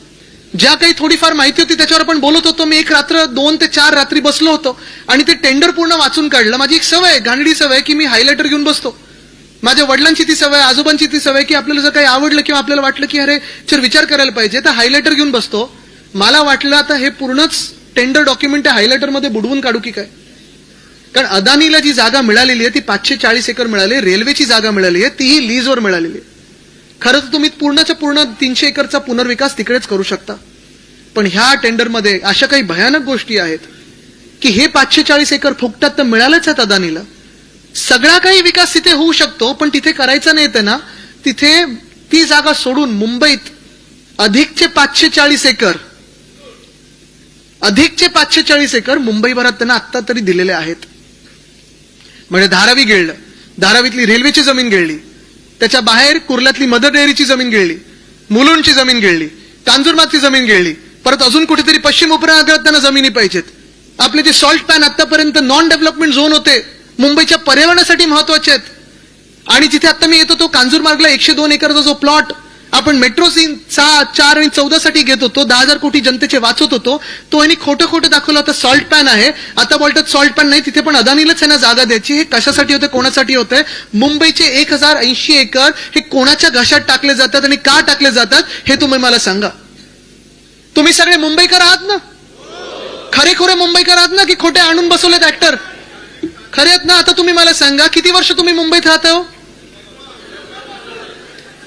S1: ज्या काही थोडीफार माहिती होती त्याच्यावर आपण बोलत होतो. मी एक रात्र 2 ते 4 रात्री बसलो होतो आणि ते टेंडर पूर्ण वाचून काढलं. माझी एक सवय, घाणेरडी सवय, की मी हायलायटर घेऊन बसतो. माझ्या वडिलांची ती सवय, आजोबांची ती सवय, की आपल्याला जर काही आवडलं किंवा आपल्याला वाटलं की अरे चल विचार करायला पाहिजे, तर हायलायटर घेऊन बसतो. मला वाटलं आता हे पूर्णच टेंडर डॉक्युमेंट हायलायटर मध्ये बुडवून काढू की काय. कारण अदानीला जी जागा मिळालेली आहे ती 540 एकर मिळाली. रेल्वेची जागा मिळाली आहे, तीही लीजवर मिळालेली आहे. खरं तर तुम्ही पूर्णच्या पूर्ण 300 एकरचा पुनर्विकास तिकडेच करू शकता. पण ह्या टेंडरमध्ये अशा काही भयानक गोष्टी आहेत की हे 540 एकर फुकटात तर मिळालेच आहेत अदानीला. सगळा काही विकास तिथे होऊ शकतो, पण तिथे करायचं नाही ते ना, तिथे ती जागा सोडून मुंबईत अधिकचे 540 एकर मुंबईभरात त्यांना आत्ता तरी दिलेले आहेत. म्हणजे धारावी गिळलं, धारावीतली रेल्वेची जमीन गिळली, त्याच्या बाहेर कुर्ल्यातली मदर डेअरीची जमीन गिळली, मुलुंडची जमीन गिळली, कांजूरमार्गची जमीन गिळली, परत अजून कुठेतरी पश्चिम उपनगरात त्यांना जमिनी पाहिजेत. आपले जे सॉल्ट पॅन आतापर्यंत नॉन डेव्हलपमेंट झोन होते, मुंबईच्या पर्यावरणासाठी महत्वाचे आहेत. आणि जिथे आता मी येतो तो कांजूरमार्गला 102 एकरचा जो प्लॉट आपण मेट्रो 4 आणि 14 साठी घेत होतो, 10,000 कोटी जनतेचे वाचवत होतो, तो यांनी खोटं दाखवलं होतं. सॉल्ट पॅन आहे, आता बोलतात सॉल्ट पॅन नाही, तिथे पण अदानीलाच यांना जागा द्यायची. हे कशासाठी होते, कोणासाठी होते? मुंबईचे 1080 एकर हे कोणाच्या घशात टाकले जातात आणि का टाकले जातात हे तुम्ही मला सांगा. तुम्ही सगळे मुंबईकर आहात ना? खरे मुंबईकर आहात ना, की खोटे आणून बसवलेत ऍक्टर? खरे आहेत ना? आता तुम्ही मला सांगा, किती वर्ष तुम्ही मुंबईत राहता हो?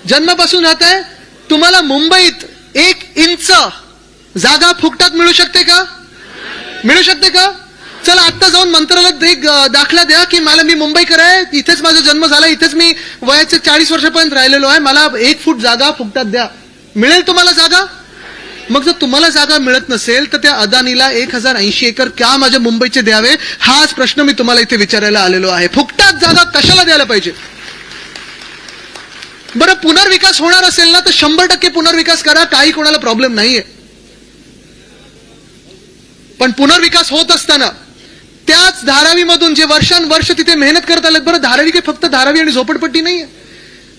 S1: जन्मापासून राहताय. तुम्हाला मुंबईत 1 इंच जागा फुकटात मिळू शकते का? मिळू शकते का? चला आत्ता जाऊन मंत्रालयात एक दाखला द्या की मला मी मुंबईकर आहे, इथेच माझा जन्म झाला, इथेच मी वयाचे 40 वर्षापर्यंत राहिलेलो आहे, मला 1 फूट जागा फुकटात द्या. मिळेल तुम्हाला जागा? मग जर तुम्हाला जागा मिळत नसेल तर त्या अदानीला 1080 एकर का माझ्या मुंबईचे द्यावे, हाच प्रश्न मी तुम्हाला इथे विचारायला आलेलो आहे. फुकटात जागा कशाला द्यायला पाहिजे? बरं, पुनर्विकास होणार असेल ना तर 100% पुनर्विकास करा, काही कोणाला प्रॉब्लेम नाहीये. पण पुनर्विकास होत असताना त्याच धारावीमधून जे वर्षानुवर्ष तिथे मेहनत करत आले, बरं धारावी काही फक्त धारावी आणि झोपडपट्टी नाहीये,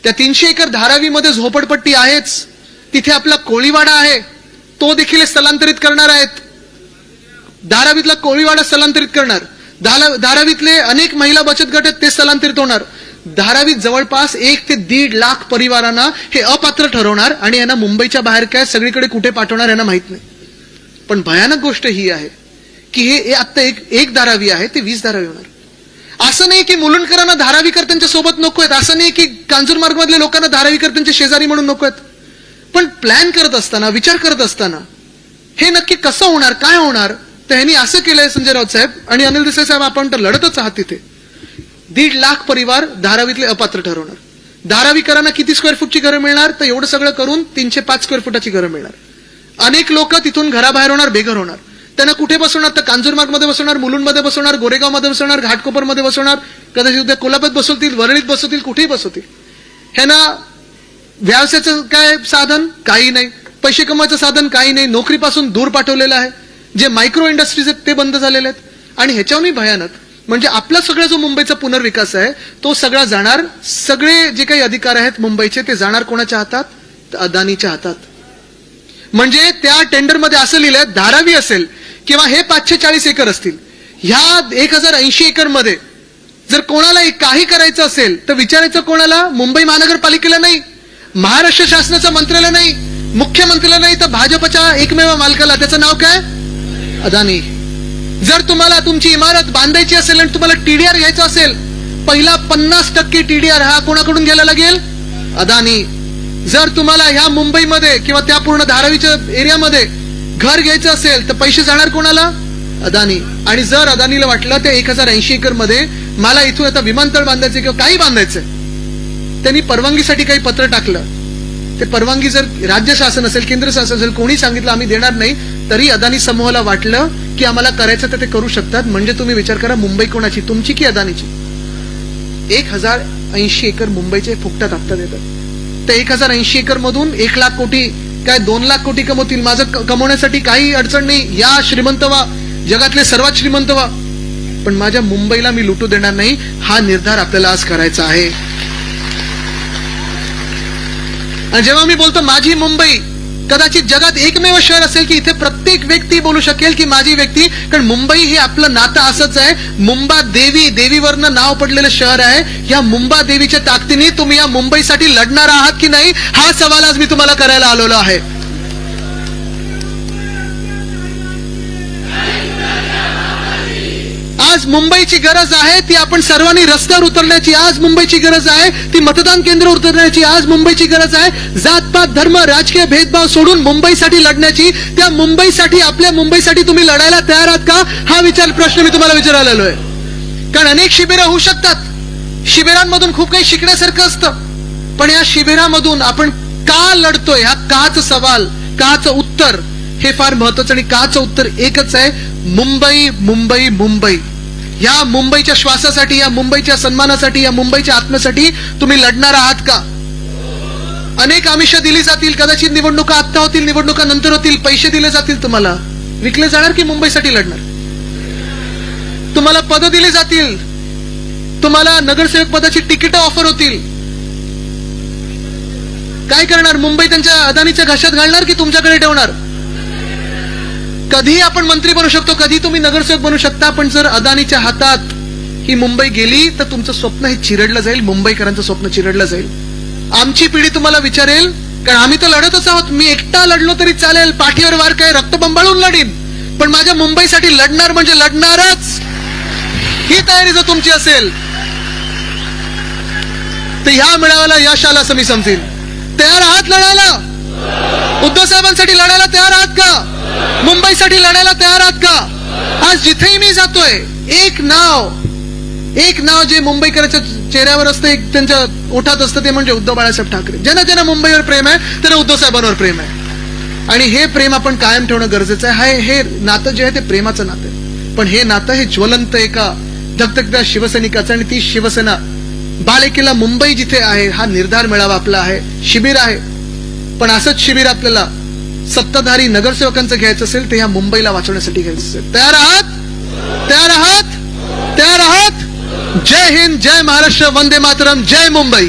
S1: त्या 300 एकर धारावीमध्ये झोपडपट्टी आहेच, तिथे आपला कोळीवाडा आहे, तो देखील स्थलांतरित करणार आहेत. धारावीतला कोळीवाडा स्थलांतरित करणार, धारावीतले अनेक महिला बचत गट आहेत ते स्थलांतरित होणार. धारावीत जवळपास 1 ते 1.5 लाख परिवारांना हे अपात्र ठरवणार आणि यांना मुंबईच्या बाहेर काय सगळीकडे कुठे पाठवणार यांना माहित नाही. पण भयानक गोष्ट ही आहे की हे आता एक धारावी आहे ते 20 धारावी होणार. असं नाही की मुलुंडकरांना धारावीकर त्यांच्या सोबत नको आहेत, असं नाही की कांजूरमार्ग मधल्या लोकांना धारावीकर त्यांचे शेजारी म्हणून नको आहेत. पण प्लॅन करत असताना, विचार करत असताना हे नक्की कसं होणार, काय होणार, तर ह्यांनी असं केलंय संजय राऊत साहेब आणि अनिल देसाई साहेब, आपण तर लढतच आहात तिथे. 1.5 लाख परिवार धारावीतले अपात्र ठरवणार. धारावीकरांना किती स्क्वेअर फूटची घरं मिळणार, तर एवढं सगळं करून 305 स्क्वेअर फुटाची घरं मिळणार. अनेक लोक तिथून घराबाहेर होणार, बेघर होणार. त्यांना कुठे बसवणार, तर कांजूरमार्गमध्ये बसवणार, मुलुंडमध्ये बसवणार, गोरेगावमध्ये बसवणार, घाटकोपरमध्ये बसवणार, कदाचित उद्या कोल्हापूरात बसवतील, वरळीत बसवतील, कुठेही बसवतील. ह्यांना व्यवसायाचं काय साधन काही नाही, पैसे कमवायचं साधन काही नाही, नोकरीपासून दूर पाठवलेलं आहे. जे मायक्रो इंडस्ट्रीज आहेत ते बंद झालेले आहेत. आणि ह्याच्यावरही भयानक म्हणजे आपला सगळा जो मुंबईचा पुनर्विकास आहे तो सगळा जाणार, सगळे जे काही अधिकार आहेत मुंबईचे ते जाणार कोणाच्या हातात, तर अदानीच्या हातात. म्हणजे त्या टेंडरमध्ये असं लिहिलंय, धारावी असेल किंवा हे 540 एकर असतील, ह्या 1080 एकर मध्ये जर कोणाला काही करायचं असेल तर विचारायचं कोणाला? मुंबई महानगरपालिकेला नाही, महाराष्ट्र शासनाच्या मंत्र्याला नाही, मुख्यमंत्र्याला नाही, तर भाजपच्या एकमेव मालकाला. त्याचं नाव काय? अदानी. जर तुम्हाला तुमची इमारत बांधायची असेल आणि तुम्हाला टीडीआर घ्यायचा असेल, पहिला 50% टीडीआर हा कोणाकडून घ्यायला लागेल? अदानी. जर तुम्हाला ह्या मुंबईमध्ये किंवा त्या पूर्ण धारावीच्या एरियामध्ये घर घ्यायचं असेल तर पैसे जाणार कोणाला? अदानी. आणि जर अदानीला वाटलं त्या 1080 एकर मध्ये मला इथून आता विमानतळ बांधायचं किंवा काही बांधायचंय, त्यांनी परवानगीसाठी काही पत्र टाकलं, ते परवानगी जर राज्य शासन असेल, केंद्र शासन असेल, कोणी सांगितलं आम्ही देणार नाही, तरी अदानी समूहाला वाटलं की आम्हाला करायचं तर ते करू शकतात. म्हणजे तुम्ही विचार करा, मुंबई कोणाची, तुमची की अदानीची? 1080 एकर मुंबईचे फुकटात हप्ता देतात. त्या 1080 एकर मधून 1 लाख कोटी काय 2 लाख कोटी कमवतील. माझं कमवण्यासाठी काही अडचण नाही, या श्रीमंत व्हा, जगातले सर्वात श्रीमंत व्हा, पण माझ्या मुंबईला मी लुटू देणार नाही. हा निर्धार आपल्याला आज करायचा आहे. आणि जेव्हा मी बोलतो माझी मुंबई, कदाचित जगात एकमेव शहर असेल की इथे प्रत्येक व्यक्ती बोलू शकेल की माझी व्यक्ती, कारण मुंबई हे आपलं नातं असंच आहे. मुंबा देवी, देवीवरनं नाव पडलेलं शहर आहे. या मुंबा देवीच्या ताकदीने तुम्ही या मुंबईसाठी लढणार आहात की नाही, हा सवाल आज मी तुम्हाला करायला आलेलो आहे. आज मुंबईची गरज आहे ती आपण सर्वांनी रस्त्यावर उतरण्याची. आज मुंबईची गरज आहे ती मतदान केंद्रावर उतरण्याची. आज मुंबईची गरज आहे जातपात, धर्म, राजकीय भेदभाव सोडून मुंबईसाठी लढण्याची. त्या मुंबईसाठी, आपल्या मुंबईसाठी तुम्ही लढायला तयार आहात का, हा प्रश्न मी तुम्हाला विचारायला आलोय. कारण अनेक शिबिरं होऊ शकतात, शिबिरांमधून खूप काही शिकण्यासारखं असतं, पण या शिबिरामधून आपण का लढतोय, हा काच सवाल, काच उत्तर हे फार महत्वाचं. आणि काच उत्तर एकच आहे, मुंबई, मुंबई, मुंबई. या मुंबईच्या श्वासासाठी, या मुंबईच्या सन्मानासाठी, या मुंबईच्या आत्म्यासाठी तुम्ही लढणार आहात का? अनेक आमिष दिली जातील, कदाचित निवडणुका आत्ता होतील, निवडणुका नंतर होतील, पैसे दिले जातील, तुम्हाला विकले जाणार की मुंबईसाठी लढणार? तुम्हाला पद दिली जातील, तुम्हाला नगरसेवक पदाची तिकीट ऑफर होतील, काय करणार? मुंबई त्यांच्या अदानीच्या घशात घालणार की तुमच्याकडे ठेवणार? कधी आपण मंत्री बनू शकतो, कधी तुम्ही नगरसेवक बनू शकता, पण जर अदानीच्या हातात ही मुंबई गेली तर तुमचं स्वप्न हे चिरडलं जाईल, मुंबईकरांचं स्वप्न चिरडलं जाईल. आमची पिढी तुम्हाला विचारेल, कारण आम्ही तर लढतच आहोत, मी एकटा लढलो तरी चालेल, पाठीवर वार काय रक्त बंबाळून लढीन, पण माझ्या मुंबईसाठी लढणार म्हणजे लढणारच. ही तयारी जर तुमची असेल तर ह्या मेळाव्याला यश आलं असं मी समजेन. तयार आहात लढायला? उद्धव साहेबांसाठी लढायला तयार आहात का? मुंबईसाठी लढायला तयार आहात का? बघतोय एक नाव जे मुंबईकरांच्या चेहऱ्यावर असतं, एक त्यांच्या ओठात असतं, ते म्हणजे उद्धव बाळासाहेब ठाकरे. ज्यांना ज्यांना मुंबईवर प्रेम आहे त्यांना उद्धव साहेबांवर प्रेम आहे. आणि हे प्रेम आपण कायम ठेवणं गरजेचं आहे. हे नातं जे आहे ते प्रेमाचं नातं आहे, पण हे नातं हे ज्वलंत एका धगधगत्या शिवसैनिकाचं, आणि ती शिवसेना बालेकिल्ला मुंबई जिथे आहे, हा निर्धार मेळावा आपला आहे, शिबिर आहे. पण असंच शिबिर आपल्याला सत्ताधारी नगरसेवकांचं घ्यायचं असेल तर ह्या मुंबईला वाचवण्यासाठी घ्यायचं असेल. तयार आहात? तयार आहात? तयार आहात? जय हिंद, जय महाराष्ट्र, वंदे मातरम, जय मुंबई.